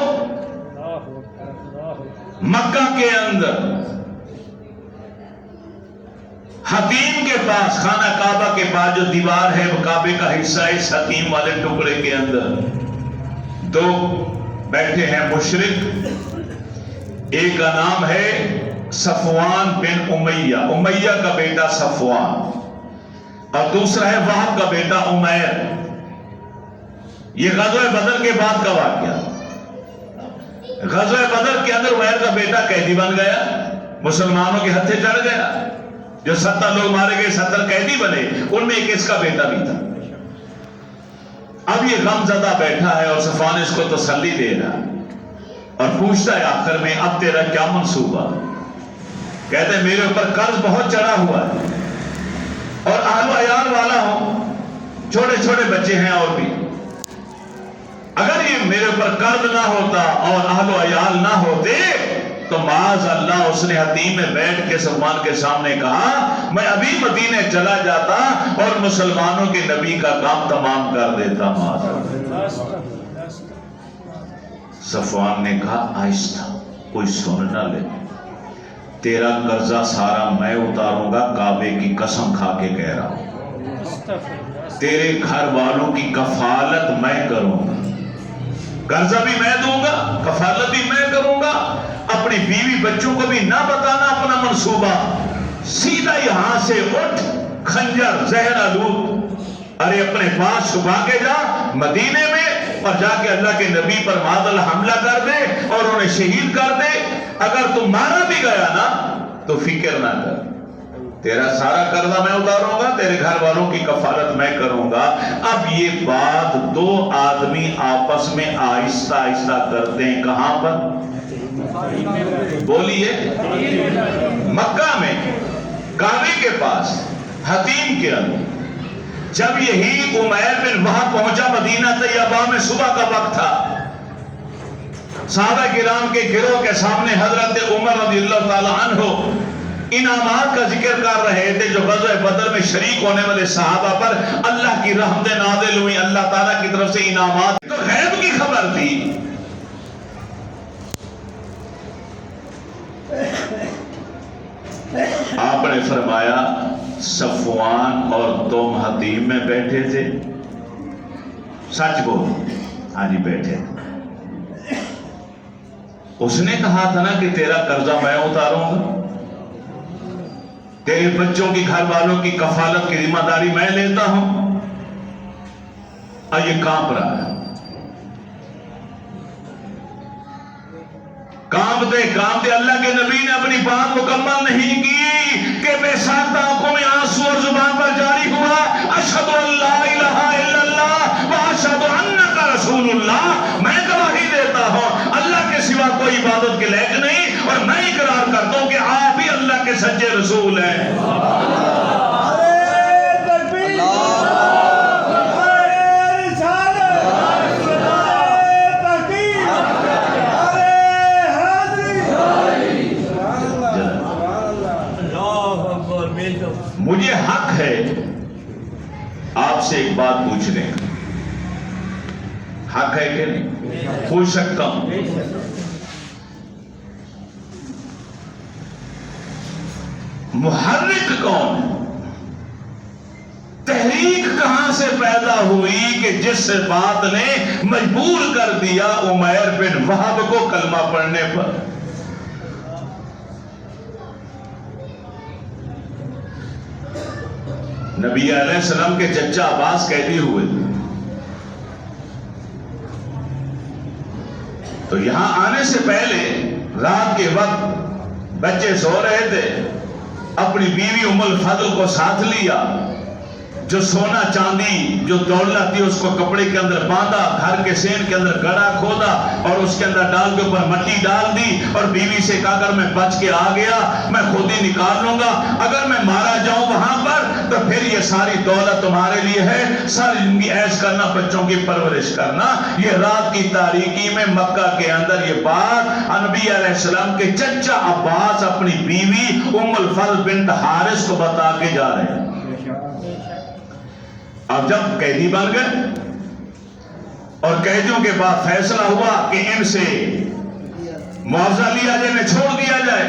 مکہ کے اندر حتیم کے پاس، خانہ کعبہ کے پاس جو دیوار ہے وہ کعبے کا حصہ ہے، اس حتیم والے ٹکڑے کے اندر دو بیٹھے ہیں مشرک، ایک کا نام ہے صفوان بن امیہ، امیہ کا بیٹا صفوان، اور دوسرا ہے وہب کا بیٹا عمیر۔ یہ غزوہ بدر کے بعد کا واقعہ۔ غزوہ بدر کے اندر عمیر کا بیٹا قیدی بن گیا، مسلمانوں کے ہتھے چڑھ گیا، جو 70 لوگ مارے گئے 70 قیدی بنے، ان میں ایک اس کا بیٹا بھی تھا۔ اب یہ غم زدہ بیٹھا ہے اور صفوان اس کو تسلی دے رہا اور پوچھتا ہے آخر میں اب تیرا کیا منصوبہ؟ کہتے ہیں میرے اوپر قرض بہت چڑھا ہوا ہے اور اہل و عیال والا ہوں، چھوٹے چھوٹے بچے ہیں اور بھی، اگر یہ میرے اوپر قرض نہ ہوتا اور اہل و عیال نہ ہوتے تو معاذ اللہ اس نے حتیم میں بیٹھ کے صفوان کے سامنے کہا میں ابھی مدینے چلا جاتا اور مسلمانوں کے نبی کا کام تمام کر دیتا۔ معاذ اللہ۔ صفوان نے کہا آہستہ، کوئی سن نہ لے، تیرا قرضہ سارا میں اتاروں گا، کعبے کی قسم کھا کے کہہ رہا ہوں، تیرے گھر والوں کی کفالت میں کروں گا، قرضہ بھی میں دوں گا، کفالت بھی میں کروں گا، اپنی بیوی بچوں کو بھی نہ بتانا اپنا منصوبہ، سیدھا یہاں سے اٹھ، خنجر زہر آلود ارے اپنے پاس چھپا کے جا مدینے میں، اور جا کے اللہ کے نبی پر معاذ حملہ کر دے اور انہیں شہید کر دے۔ اگر تم مارا بھی گیا نا تو فکر نہ کر، تیرا سارا قرضہ میں اتاروں گا، تیرے گھر والوں کی کفالت میں کروں گا۔ اب یہ بات دو آدمی آپس میں آہستہ آہستہ کرتے ہیں، کہاں پر؟ بولیے، مکہ میں، کعبے کے پاس، حتیم کے اندر۔ جب یہی عمیر بن وہب پہنچا مدینہ طیبہ میں، صبح کا وقت تھا، صحابہ کرام کے گروہ کے سامنے حضرت عمر رضی اللہ تعالی عنہ انعامات کا ذکر کر رہے تھے جو غزوہ بدر میں شریک ہونے والے صحابہ پر اللہ کی رحمتیں نازل ہوئی، اللہ تعالیٰ کی طرف سے انعامات، تو غیب کی خبر تھی۔ آپ نے فرمایا صفوان اور تم حتیم میں بیٹھے تھے؟ سچ بول۔ ہاں جی بیٹھے۔ اس نے کہا تھا نا کہ تیرا قرضہ میں اتاروں گا، تیرے بچوں کی گھر والوں کی کفالت کی ذمہ داری میں لیتا ہوں، اور یہ کانپ رہا ہے، کانپتے اللہ کے نبی نے اپنی بات مکمل نہیں کی کہ بے ساختہ آنکھوں میں آنسو اور زبان پر جاری ہوا اشہد ان لا الہ الا اللہ واشہد انک رسول اللہ، میں گواہی دیتا ہوں اللہ کے سوا کوئی عبادت کے لائق نہیں، اور میں اقرار کرتا ہوں کہ آپ ہی اللہ کے سچے رسول ہیں۔ مجھے حق ہے آپ سے ایک بات پوچھنے کا، حق ہے کہ نہیں؟ پوچھ سکتا ہوں؟ محرک کون ہے؟ تحریک کہاں سے پیدا ہوئی کہ جس بات نے مجبور کر دیا عمیر بن وہب کو کلمہ پڑھنے پر؟ نبی علیہ السلام کے چچا عباس قیدی ہوئے تو یہاں آنے سے پہلے رات کے وقت بچے سو رہے تھے، اپنی بیوی ام الفضل کو ساتھ لیا، جو سونا چاندی جو دولت تھی اس کو کپڑے کے اندر باندھا، گھر کے سین کے اندر گڑھا کھودا اور اس کے اندر ڈال کے اوپر مٹی ڈال دی، اور بیوی سے کہا اگر میں بچ کے آ گیا میں خود ہی نکال لوں گا، اگر میں مارا جاؤں وہاں پر تو پھر یہ ساری دولت تمہارے لیے ہے، ساری زندگی عیش کرنا، بچوں کی پرورش کرنا۔ یہ رات کی تاریکی میں مکہ کے اندر یہ بات نبی علیہ السلام کے چچا عباس اپنی بیوی ام الفضل بنت حارث کو بتا کے جا رہے ہیں۔ اب جب قیدی بن گئے اور قیدیوں کے بعد فیصلہ ہوا کہ ان سے معاوضہ لیا جائے، انہیں چھوڑ دیا جائے،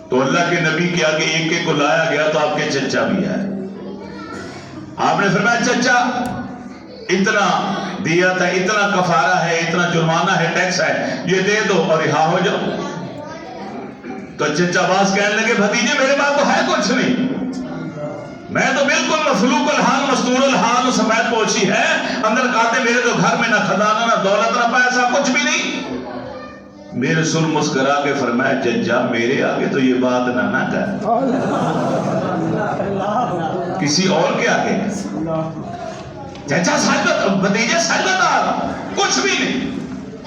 تو اللہ کے نبی کے آگے ایک ایک کو لایا گیا، تو آپ کے چچا بھی آئے۔ آپ نے فرمایا چچا اتنا دیا تھا، اتنا کفارہ ہے، اتنا جرمانہ ہے، ٹیکس ہے، یہ دے دو اور رہا ہو جاؤ۔ تو چچا عباس کہنے لگے بھتیجے میرے پاس تو ہے کچھ نہیں، میں تو بالکل مفلوق الحال مستور الحال سفید پوشی ہے، اندر کہتے میرے تو گھر میں نہ خزانہ نہ دولت نہ پیسہ کچھ بھی نہیں۔ میرے رسول مسکرا کے فرمایا چچا میرے آگے تو یہ بات نہ کر، کسی اور کے آگے چچا سجدہ، بھتیجے سجدہ دار کچھ بھی نہیں۔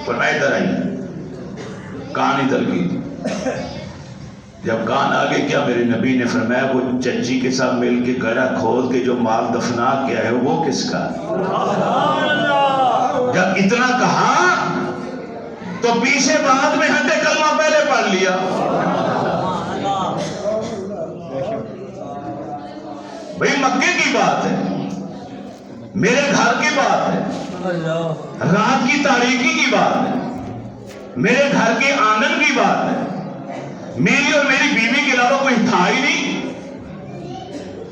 فرمایا ادھر آئیے، کان ادھر کی۔ جب کان آگے کیا میرے نبی نے فرمایا وہ چچی کے ساتھ مل کے گڑھا کھود کے جو مال دفنا کیا ہے وہ کس کا؟ جب اتنا کہا تو پیچھے بعد میں ہنڈے کلمہ پہلے پڑھ لیا۔ بھئی مکے کی بات ہے، میرے گھر کی بات ہے، رات کی تاریکی کی بات ہے، میرے گھر کے آنگن کی بات ہے، میری اور میری بیوی کے علاوہ کوئی تھا ہی نہیں،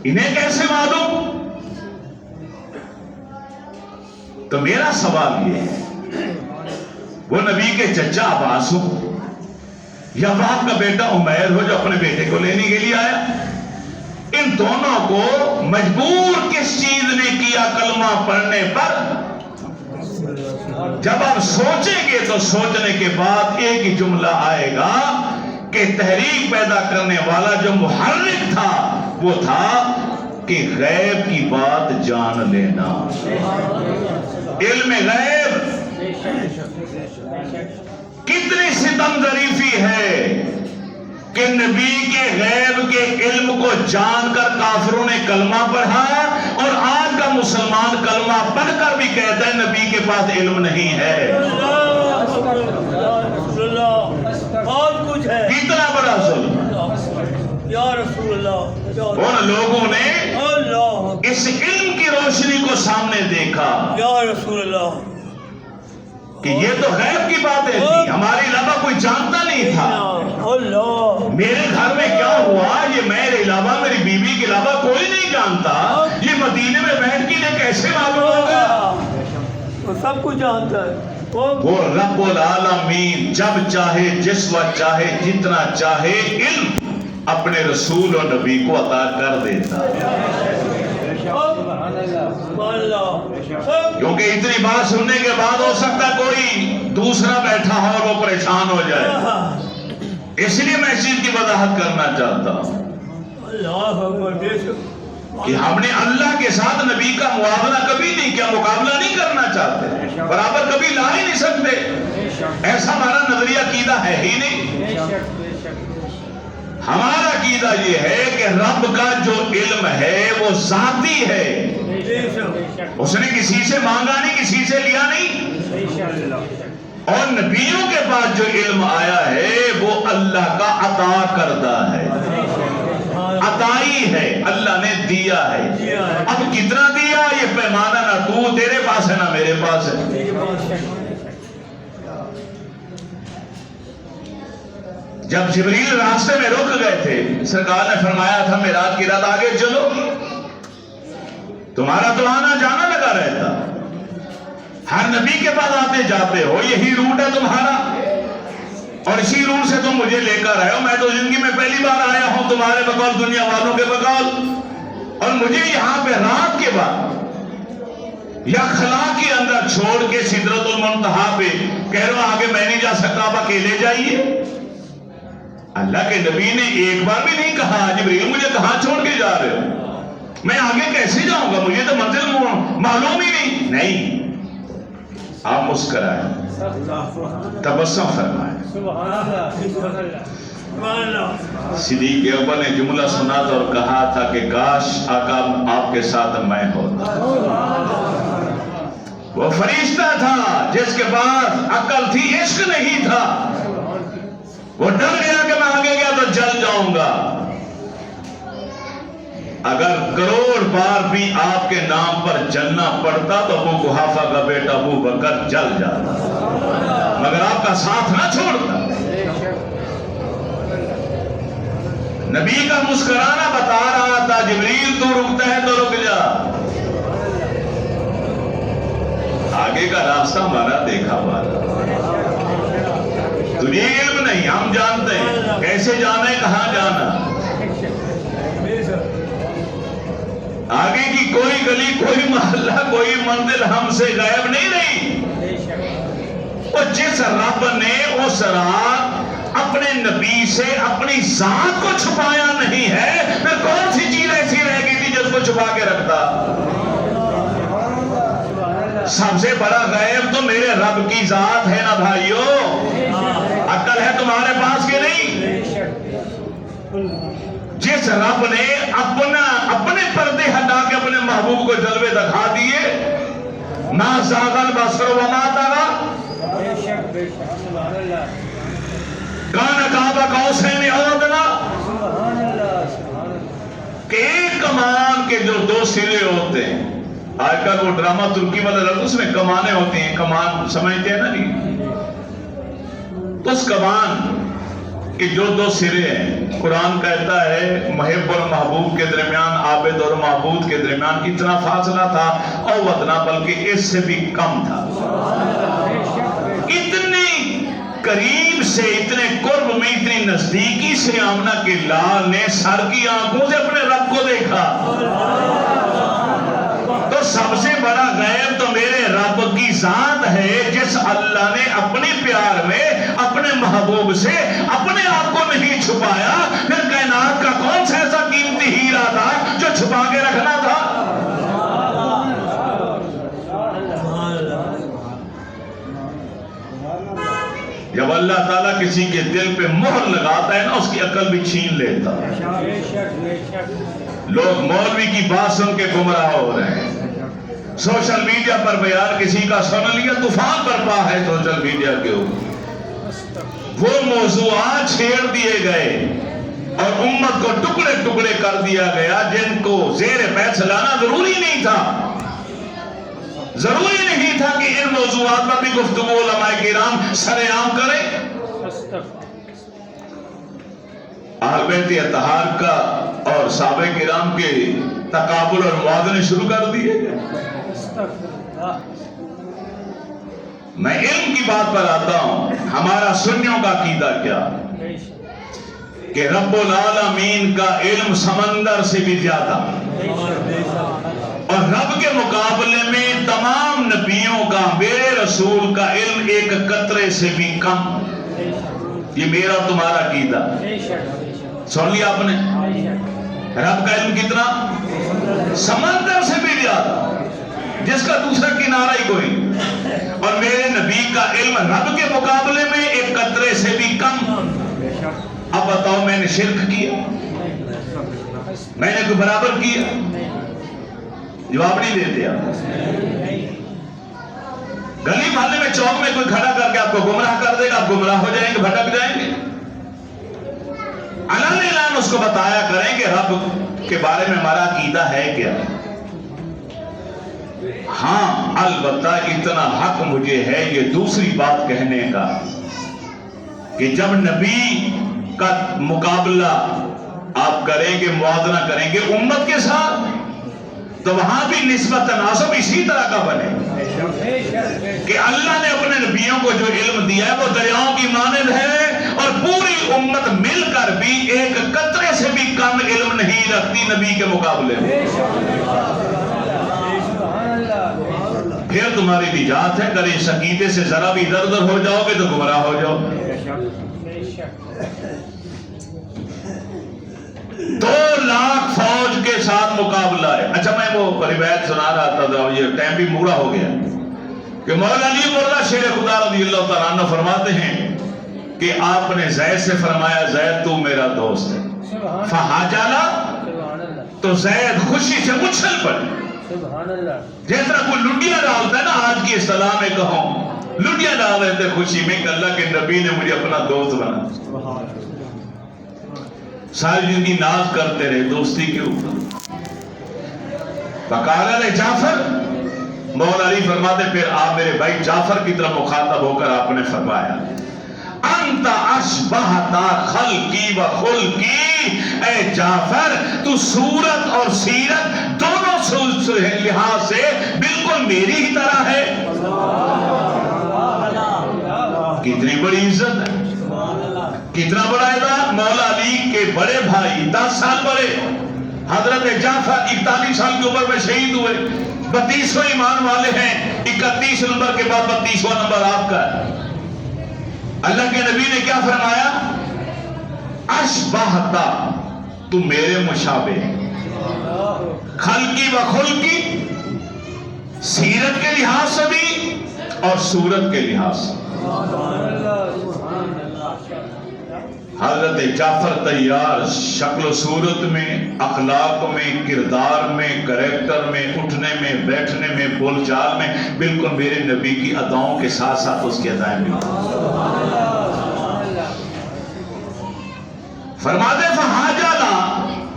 انہیں کیسے معلوم؟ تو میرا سوال یہ ہے وہ نبی کے چچا عباس ہو یا باپ کا بیٹا عمیر ہو جو اپنے بیٹے کو لینے کے لیے آیا، ان دونوں کو مجبور کس چیز نے کیا کلمہ پڑھنے پر؟ جب آپ سوچیں گے تو سوچنے کے بعد ایک ہی جملہ آئے گا کہ تحریک پیدا کرنے والا جو محرک تھا وہ تھا کہ غیب کی بات جان لینا، علم غیب۔ کتنی ستم ظریفی ہے کہ نبی کے غیب کے علم کو جان کر کافروں نے کلمہ پڑھا، اور آج کا مسلمان کلمہ پڑھ کر بھی کہتا ہے نبی کے پاس علم نہیں ہے۔ بہت کچھ ہے، کتنا بڑا ظلم یا رسول اللہ۔ ان لوگوں نے اس علم کی روشنی کو سامنے دیکھا یا رسول اللہ کہ یہ تو غیب کی باتیں تھی، ہمارے علاوہ کوئی جانتا نہیں تھا۔ میرے گھر میں کیا ہوا یہ میرے علاوہ میری بیوی کے علاوہ کوئی نہیں جانتا، یہ مدینے میں بیٹھ کے انہیں کیسے معلوم ہوگا؟ وہ سب کچھ جانتا ہے۔ وہ رب العالمین جب چاہے جس وقت چاہے جتنا چاہے علم اپنے رسول اور نبی کو عطا کر دیتا، کیونکہ اتنی بات سننے کے بعد ہو سکتا کوئی دوسرا بیٹھا ہو اور وہ پریشان ہو جائے، اس لیے میں اس چیز کی وضاحت کرنا چاہتا ہوں کہ ہم نے اللہ کے ساتھ نبی کا موازنہ کبھی نہیں کیا، مقابلہ نہیں کرنا چاہتے، برابر کبھی لا ہی نہیں سکتے، ایسا ہمارا نظریہ عقیدہ ہے ہی نہیں۔ ہمارا عقیدہ یہ ہے کہ رب کا جو علم ہے وہ ذاتی ہے، اس نے کسی سے مانگا نہیں، کسی سے لیا نہیں، اور نبیوں کے پاس جو علم آیا ہے وہ اللہ کا عطا کردہ ہے، عطائی ہے، اللہ نے دیا ہے۔ اب کتنا دیا یہ پیمانہ نہ تو تیرے پاس ہے نہ میرے پاس ہے۔ جب جبریل راستے میں رک گئے تھے، سرکار نے فرمایا تھا معراج کی رات آگے چلو، تمہارا تو آنا جانا لگا رہتا، ہر نبی کے پاس آتے جاتے ہو، یہی روٹ ہے تمہارا، اور اسی روٹ سے تم مجھے لے کر آئے ہو۔ میں تو زندگی میں پہلی بار آیا ہوں تمہارے بقول دنیا والوں کے بقول، اور مجھے یہاں پہ رات کے بعد یا خلا کے اندر چھوڑ کے سدرۃ المنتہا پہ کہہ رہا ہوں آگے میں نہیں جا سکتا، آپ اکیلے جائیے۔ اللہ کے نبی نے ایک بار بھی نہیں کہا جبریل مجھے کہاں چھوڑ کے جا رہے ہو، میں آگے کیسے جاؤں گا، مجھے تو منزل معلوم ہی نہیں۔ آپ مسکرائیں، تبسم فرمائیں۔ صدیق اکبر نے جملہ سنا تھا اور کہا تھا کہ کاش آقا آپ کے ساتھ میں ہوتا۔ وہ فرشتہ تھا جس کے پاس عقل تھی، عشق نہیں تھا، وہ ڈر گیا کہ میں آگے گیا تو جل جاؤں گا۔ اگر کروڑ بار بھی آپ کے نام پر جلنا پڑتا تو ابو قحافہ کا بیٹا ابو بکر جل جاتا، مگر آپ کا ساتھ نہ چھوڑتا۔ نبی کا مسکرانا بتا رہا تھا جبریل تو رکتا ہے تو رک جا، آگے کا راستہ ہمارا دیکھا ہوا تجھے علم نہیں، ہم جانتے ہیں کیسے جانا ہے، کہاں جانا، آگے کی کوئی گلی، کوئی محلہ، کوئی منزل ہم سے غائب نہیں رہی۔ اور جس رب نے اس رات اپنے نبی سے اپنی ذات کو چھپایا نہیں ہے، پھر کون سی چیز ایسی رہ گئی تھی جس کو چھپا کے رکھتا؟ سب سے بڑا غیب تو میرے رب کی ذات ہے نا بھائیو۔ عقل ہے تمہارے پاس کہ نہیں؟ جس رب نے اپنے پردے ہٹا کے اپنے محبوب کو جلوے دکھا دیے، ما زاغ البصر وما طغى، کان قاب قوسین او ادنی، کہ ایک کمان کے جو دو سرے ہوتے ہیں، آج کل وہ ڈرامہ ترکی والا لفظ، اس میں کمانے ہوتی ہیں، کمان سمجھتے ہیں نا جی، اس کمان کہ جو دو سرے ہیں، قرآن کہتا ہے محب اور محبوب کے درمیان، عابد اور معبود کے درمیان اتنا فاصلہ تھا، او ادنا، بلکہ اس سے بھی کم تھا۔ اتنی قریب سے، اتنے قرب میں، اتنی نزدیکی سے آمنہ کے لال نے سر کی آنکھوں سے اپنے رب کو دیکھا۔ تو سب سے بڑا غیب تو میرے رب کی ذات ہے، جس اللہ نے اپنے پیار میں اپنے محبوب سے اپنے آپ کو نہیں چھپایا، پھر کائنات کا کون سا ایسا قیمتی ہیرا تھا جو چھپا کے رکھنا تھا؟ جب اللہ تعالیٰ کسی کے دل پہ مہر لگاتا ہے نا، اس کی عقل بھی چھین لیتا ہے۔ لوگ مولوی کی بات سن کے گمراہ ہو رہے ہیں، سوشل میڈیا پر بیان کسی کا سن لیا، طوفان برپا ہے سوشل میڈیا کے اوپر، وہ موضوعات چھیڑ دیے گئے اور امت کو ٹکڑے ٹکڑے کر دیا گیا جن کو زیر بحث لانا ضروری نہیں تھا۔ ضروری نہیں تھا کہ ان موضوعات پر بھی گفتگو علماء کرام سر عام کریں۔ اہل بیت اطہار کا اور صحابہ کرام کے تقابل اور موازنے شروع کر دیے۔ میں علم کی بات پر آتا ہوں، ہمارا سنیوں کا عقیدہ کیا کہ رب العالمین کا علم سمندر سے بھی زیادہ، اور رب کے مقابلے میں تمام نبیوں کا، میرے رسول کا علم ایک قطرے سے بھی کم۔ یہ میرا تمہارا عقیدہ سن لیا آپ نے؟ رب کا علم کتنا؟ سمندر سے بھی زیادہ، جس کا دوسرا کنارہ ہی کوئی، اور میرے نبی کا علم رب کے مقابلے میں ایک قطرے سے بھی کم۔ اب بتاؤ، میں نے شرک کیا؟ میں نے کوئی برابر کیا؟ جواب نہیں دیتے آپ۔ گلی محلے میں، چوک میں کوئی کھڑا کر کے آپ کو گمراہ کر دے گا، آپ گمراہ ہو جائیں گے، بھٹک جائیں گے۔ علن اعلان اس کو بتایا کریں کہ رب کے بارے میں ہمارا عقیدہ ہے کیا۔ ہاں البتہ اتنا حق مجھے ہے یہ دوسری بات کہنے کا کہ جب نبی کا مقابلہ آپ کریں گے، موازنہ کریں گے امت کے ساتھ، تو وہاں بھی نسبت تناسب اسی طرح کا بنے کہ اللہ نے اپنے نبیوں کو جو علم دیا ہے وہ دریاؤں کی مانند ہے، اور پوری امت مل کر بھی ایک قطرے سے بھی کم علم نہیں رکھتی نبی کے مقابلے میں۔ پھر تمہاری نجات ہے، اگر اس عقیدے سے ذرا بھی ادھر ادھر ہو جاؤ گے تو گمراہ ہو جاؤ۔ 2 لاکھ فوج کے ساتھ مقابلہ ہے۔ اچھا، میں وہ روایت سنا رہا تھا، یہ ٹائم بھی پورا ہو گیا، کہ مولا علی مرہ شیر خدا رضی اللہ تعالیٰ عنہ فرماتے ہیں کہ آپ نے زید سے فرمایا، زید تو میرا دوست ہے، فہاجالا، تو زید خوشی سے اچھل پڑے، جس طرح کوئی لڈیاں ڈالتا ہے نا، آج کی اصطلاح میں کہوں لڈیاں ڈال رہے تھے خوشی میں کہ اللہ کے نبی نے مجھے اپنا دوست بنا۔ ساری زندگی ناز کرتے رہے دوستی کے اوپر۔ وقال جعفر، مولا علی فرماتے پھر آپ میرے بھائی جعفر کی طرف مخاطب ہو کر آپ نے فرمایا، انت اشبہتا خلقی و خلقی، اے جعفر تو صورت اور سیرت دونوں اس لحاظ سے بالکل میری ہی طرح ہے. کتنی بڑی عزت ہے, کتنا بڑا اعزاز. مولا علی کے بڑے بھائی 10 سال بڑے, حضرت جعفر 41 سال کی عمر میں شہید ہوئے. 32 ایمان والے ہیں, 31 نمبر کے بعد 32واں نمبر آپ کا ہے. اللہ کے نبی نے کیا فرمایا؟ اشبہتا, تو میرے مشابہ, خلقی و خلقی, سیرت کے لحاظ سے بھی اور صورت کے لحاظ سے. حضرت جعفر تیار شکل و صورت میں, اخلاق میں, کردار میں, کریکٹر میں, اٹھنے میں, بیٹھنے میں, بول چال میں بالکل میرے نبی کی اداؤں کے ساتھ ساتھ اس کی ادائیں بھی. فرماتے فہاجالا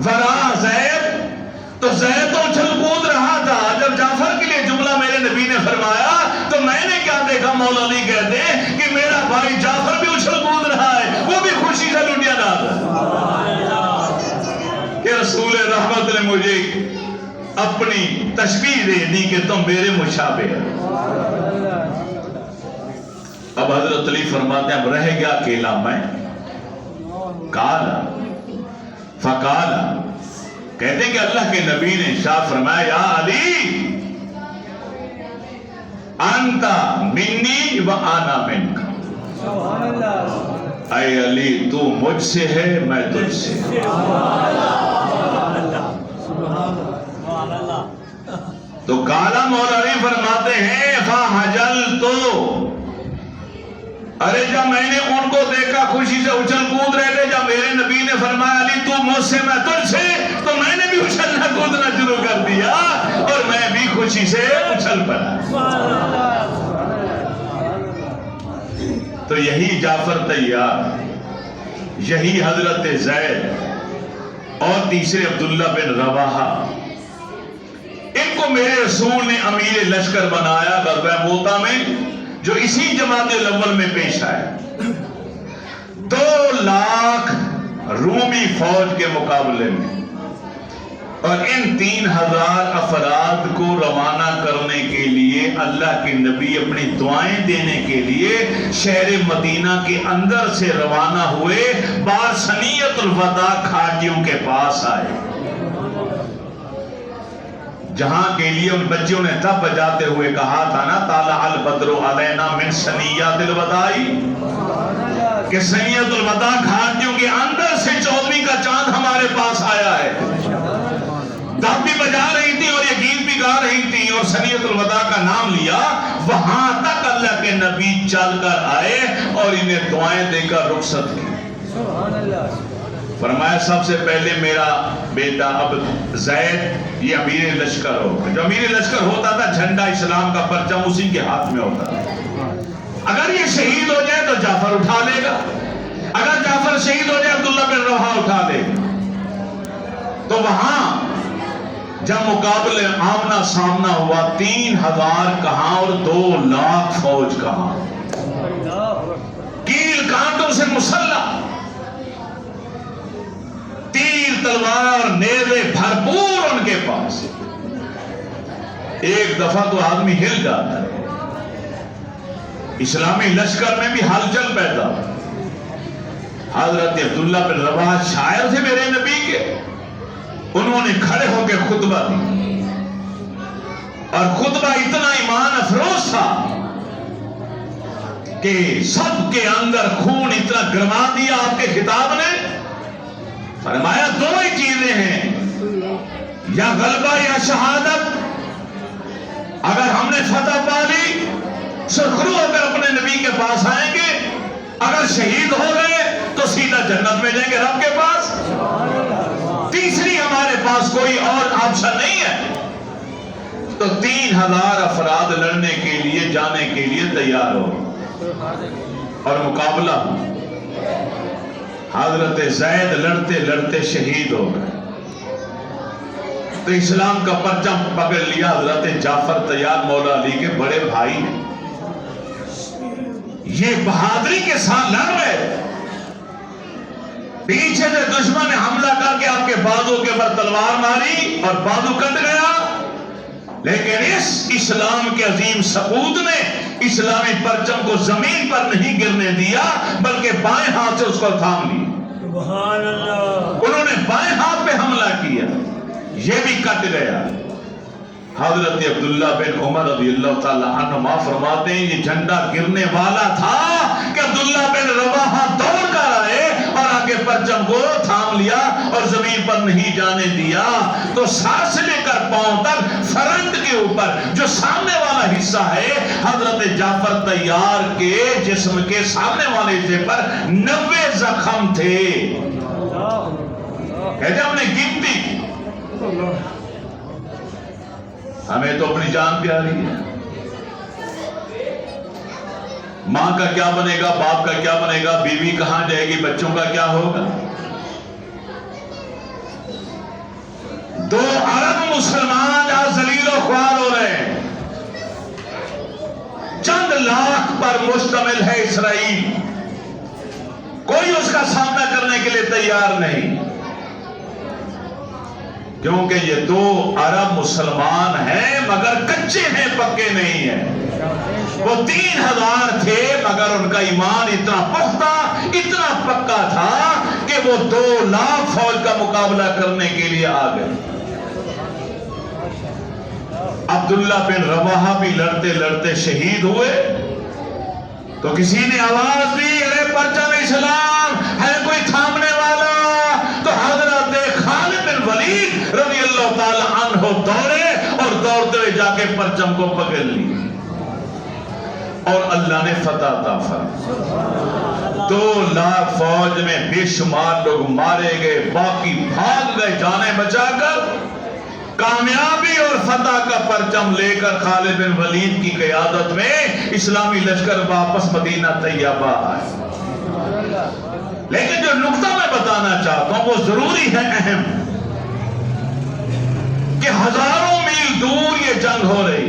ورا زید, تو زید تو اچھل کود رہا تھا. جب جعفر کے لیے جملہ میرے نبی نے فرمایا تو میں نے کیا دیکھا؟ مولا علی کہتے ہیں کہ میرا بھائی جعفر بھی اچھل کود رہا ہے, وہ بھی خوشی سے لٹیا ناز ہے کہ رسول رحمت نے مجھے اپنی تشبیہ دے دی کہ تم میرے مشابہ ہیں. اب حضرت علی فرماتے ہیں اب رہ گیا اکیلا میں. کالا فکالا, کہتے ہیں کہ اللہ کے نبی نے ارشاد فرمایا یا علی انتا منی و انا منک. اے علی تو مجھ سے ہے, میں تجھ سے. تو کالا مولا علی فرماتے ہیں فاحجل تو, ارے جب میں نے ان کو دیکھا خوشی سے اچھل کود رہے تھے, جب میرے نبی نے فرمایا علی تو مجھ سے میں تجھ سے, تو میں نے بھی اچھلنا کودنا شروع کر دیا اور میں بھی خوشی سے اچھل پڑا. تو یہی جعفر تیار, یہی حضرت زید اور تیسرے عبداللہ بن رواحہ, ان کو میرے رسول نے امیر لشکر بنایا غزوہ موتا میں, جو اسی جماعت الاول میں پیش آئے. 2 لاکھ رومی فوج کے مقابلے میں, اور ان 3000 افراد کو روانہ کرنے کے لیے اللہ کے نبی اپنی دعائیں دینے کے لیے شہر مدینہ کے اندر سے روانہ ہوئے. بارسنیت الوداع کھاٹیوں کے پاس آئے, جہاں کے لیے ان بچوں نے تب بجاتے ہوئے کہا تھا نا طالع البدر علینا من ثنیات الوداع, کہ ثنیات الوداع گھاٹیوں کے اندر سے 14ویں کا چاند ہمارے پاس آیا ہے. تب بھی بجا رہی تھی اور یہ گیت بھی گا رہی تھی اور ثنیات الوداع کا نام لیا. وہاں تک اللہ کے نبی چل کر آئے اور انہیں دعائیں دے کر رخصت کی. فرمایا سب سے پہلے میرا بیٹا اب زید یہ امیر لشکر ہو. جو امیر لشکر ہوتا تھا جھنڈا اسلام کا پرچم اسی کے ہاتھ میں ہوتا تھا. اگر یہ شہید ہو جائے تو جعفر اٹھا لے گا, اگر جعفر شہید ہو جائے عبداللہ بن رواحہ اٹھا لے گا. تو وہاں جب مقابلے آمنا سامنا ہوا 3000 کہاں اور 2 لاکھ فوج کہاں, کیل کانٹوں سے مسلح, تیر تلوار نیزے بھرپور ان کے پاس. ایک دفعہ تو آدمی ہل جاتا ہے. اسلامی لشکر میں بھی ہلچل پیدا. حضرت عبداللہ بن رواحہ شاعر تھے میرے نبی کے, انہوں نے کھڑے ہو کے خطبہ دی, اور خطبہ اتنا ایمان افروز تھا کہ سب کے اندر خون اتنا گرما دیا آپ کے خطاب نے. فرمایا 2 ہی چیزیں ہیں, یا غلبہ یا شہادت. اگر ہم نے فتح پا لی سرخرو ہو کر اپنے نبی کے پاس آئیں گے, اگر شہید ہو گئے تو سیدھا جنت میں جائیں گے رب کے پاس. تیسری ہمارے پاس کوئی اور آپشن نہیں ہے. تو 3000 افراد لڑنے کے لیے جانے کے لیے تیار ہو اور مقابلہ. حضرت زید لڑتے لڑتے شہید ہو گئے. تو اسلام کا پرچم پکڑ لیا حضرت جعفر تیار مولا علی کے بڑے بھائی نے. یہ بہادری کے ساتھ لڑ رہے, پیچھے سے دشمن نے حملہ کر کے آپ کے بازو کے اوپر تلوار ماری اور بازو کٹ گیا. لیکن اس اسلام کے عظیم سپوت نے اسلامی پرچم کو زمین پر نہیں گرنے دیا بلکہ بائیں ہاتھ سے اس کو تھام لیا۔ سبحان اللہ۔ انہوں نے بائیں ہاتھ پہ حملہ کیا، یہ بھی کٹ گیا۔ حضرت عبداللہ بن عمر رضی اللہ تعالی عنہما فرماتے ہیں یہ جھنڈا گرنے والا تھا کہ عبداللہ بن رواحہ دوڑ کر آئے اور آگے پرچم کو تھام لیا اور زمین پر نہیں جانے دیا، تو سر سے لے کر پاؤں تک فرنٹ کے اوپر جو سامنے والا حصہ ہے حضرت جعفر طیار کے جسم کے سامنے والے حصے پر 90 زخم تھے۔ کہتے ہم نے گنتی، ہمیں تو اپنی جان پیاری ہے، ماں کا کیا بنے گا، باپ کا کیا بنے گا، بیوی کہاں جائے گی، بچوں کا کیا ہوگا۔ 2 ارب مسلمان آج ذلیل و خوار ہو رہے ہیں، چند لاکھ پر مشتمل ہے اسرائیل، کوئی اس کا سامنا کرنے کے لیے تیار نہیں، کیونکہ یہ 2 ارب مسلمان ہیں مگر کچے ہیں، پکے نہیں ہیں۔ وہ 3000 تھے مگر ان کا ایمان اتنا پختہ، اتنا پکا تھا کہ وہ 2 لاکھ فوج کا مقابلہ کرنے کے لیے آ گئے۔ عبداللہ بن رواحہ بھی لڑتے لڑتے شہید ہوئے تو کسی نے آواز دی، ارے پرچم اسلام ہے کوئی تھامنے والا؟ تو حضرت خالد بن ولید رضی اللہ تعالی عنہ دوڑے اور دوڑتے ہوئے جا کے پرچم کو پکڑ لی اور اللہ نے فتح عطا فرمائی۔ 2 لاکھ فوج میں بے شمار لوگ مارے گئے، باقی بھاگ گئے جانیں بچا کر۔ کامیابی اور فتح کا پرچم لے کر خالد بن ولید کی قیادت میں اسلامی لشکر واپس مدینہ طیبہ آئے۔ لیکن جو نقطہ میں بتانا چاہتا ہوں وہ ضروری ہے، اہم، کہ ہزاروں میل دور یہ جنگ ہو رہی،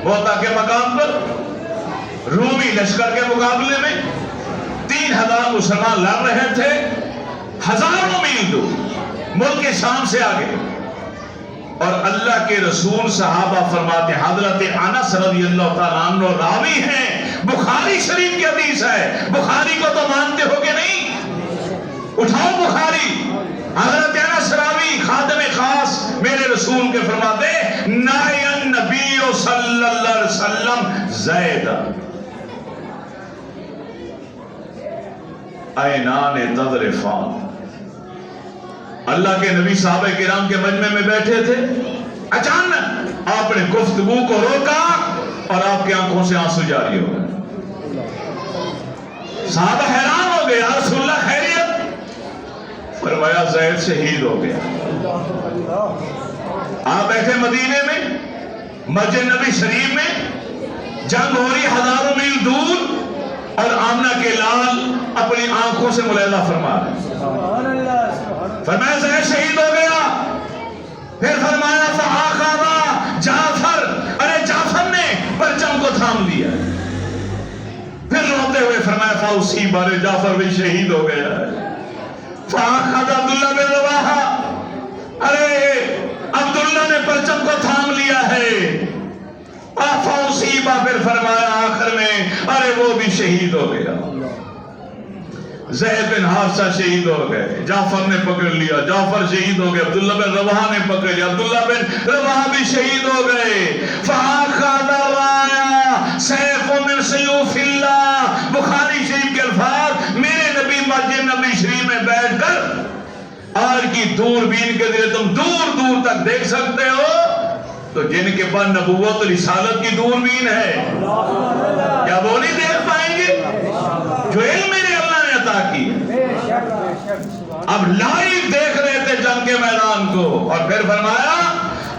ہوتا کے مقام پر رومی لشکر کے مقابلے میں 3000 مسلمان لڑ رہے تھے، ہزاروں میل دور ملک شام سے آگے، اور اللہ کے رسول صحابہ فرماتے ہیں، حضرت انس رضی اللہ تعالیٰ عنہ راوی ہیں، بخاری شریف کی حدیث ہے، بخاری کو تو مانتے ہو کہ نہیں؟ اٹھاؤ بخاری، حضرت انس راوی خادم خاص میرے رسول کے فرماتے ہیں، نہی النبی صلی اللہ علیہ وسلم زید عینان تذرفان۔ اللہ کے نبی صحابہ کرام کے مجمع میں بیٹھے تھے، اچانک آپ نے گفتگو کو روکا اور آپ کی آنکھوں سے آنسو جاری ہو گئے۔ صحابہ حیران ہو گئے، یا رسول اللہ خیریت؟ فرمایا زید شہید ہو گیا۔ آپ بیٹھے مدینے میں مسجد نبی شریف میں، جنگ ہو رہی ہزاروں میل دور، اور آمنہ کے لال اپنی آنکھوں سے ملاحظہ فرما رہے، فرمایا زید شہید ہو گیا۔ پھر فرمایا فآخذ جعفر، ارے جعفر نے پرچم کو تھام لیا۔ پھر روتے ہوئے فرمایا فاصیب، ارے جعفر بھی شہید ہو گیا۔ فآخذ عبداللہ بن رواحہ، ارے عبداللہ نے پرچم کو تھام لیا ہے۔ فاصیب، پھر فرمایا آخر میں ارے وہ بھی شہید ہو گیا۔ زید بن حارثہ شہید ہو گئے، جعفر نے پکڑ لیا، جعفر شہید ہو گئے، عبداللہ بن رواحہ نے پکڑ لیا، عبداللہ بن رواحہ بھی شہید ہو گئے۔ فآخذ رایا سیف من سیوف اللہ، بخاری شریف کے الفاظ، میرے نبی مسجد نبی شریف میں بیٹھ کر آج کی دوربین کے ذریعے تم دور دور تک دیکھ سکتے ہو، تو جن کے پاس نبوت اور رسالت کی دوربین ہے کیا وہ نہیں دیکھ پائیں گے؟ جو علم میرے اللہ نے عطا کی اب لائیو دیکھ رہے تھے جنگ کے میدان کو، اور پھر فرمایا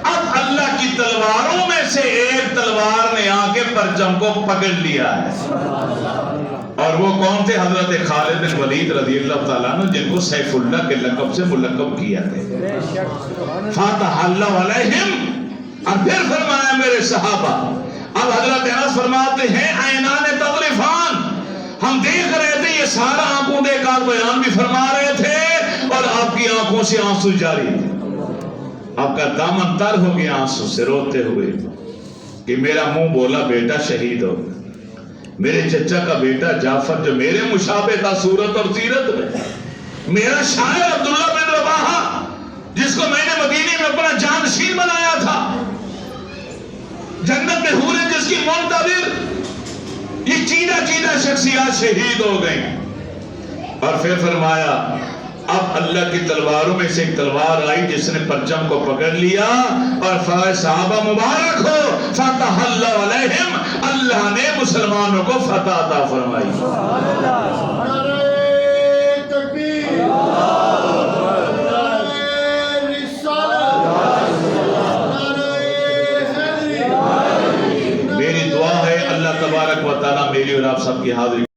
اب اللہ کی تلواروں میں سے ایک تلوار نے آ کے پرچم کو پکڑ لیا ہے، اور وہ کون تھے؟ حضرت خالد بن ولید رضی اللہ تعالیٰ عنہ، جن کو سیف اللہ کے لقب سے ملقب کیا تھے۔ فاتح اللہ علیہم، اور پھر فرمایا میرے صحابہ، اب حضرت انس فرماتے ہیں عینان تذرفان، ہم دیکھ رہے تھے یہ سارا آنکھوں دیکھ آپ بیان بھی فرما رہے تھے اور آپ کی آنکھوں سے آنسو جاری تھے۔ آپ کا دامن تر ہو گیا آنسو سے روتے ہوئے کہ میرا منہ بولا بیٹا شہید ہو، میرے چچا کا بیٹا جعفر جو میرے مشابہ تھا صورت اور سیرت میں، میرا شاعر عبداللہ بن رواحہ جس کو میں نے مدینے میں اپنا جانشین بنایا تھا، جنت میں حوریں جس کی منتظر، یہ چیدہ چیدہ شخصیات شہید ہو گئیں۔ اور پھر فرمایا اب اللہ کی تلواروں میں سے ایک تلوار آئی جس نے پرچم کو پکڑ لیا اور فرمایا صحابہ مبارک ہو، فتح اللہ علیہم، اللہ نے مسلمانوں کو فتح عطا فرمائی۔ نعرہ تکبیر، نعرہ رسالت، نعرہ حیدری۔ میری دعا ہے اللہ تبارک و تعالیٰ میری اور آپ سب کی حاضری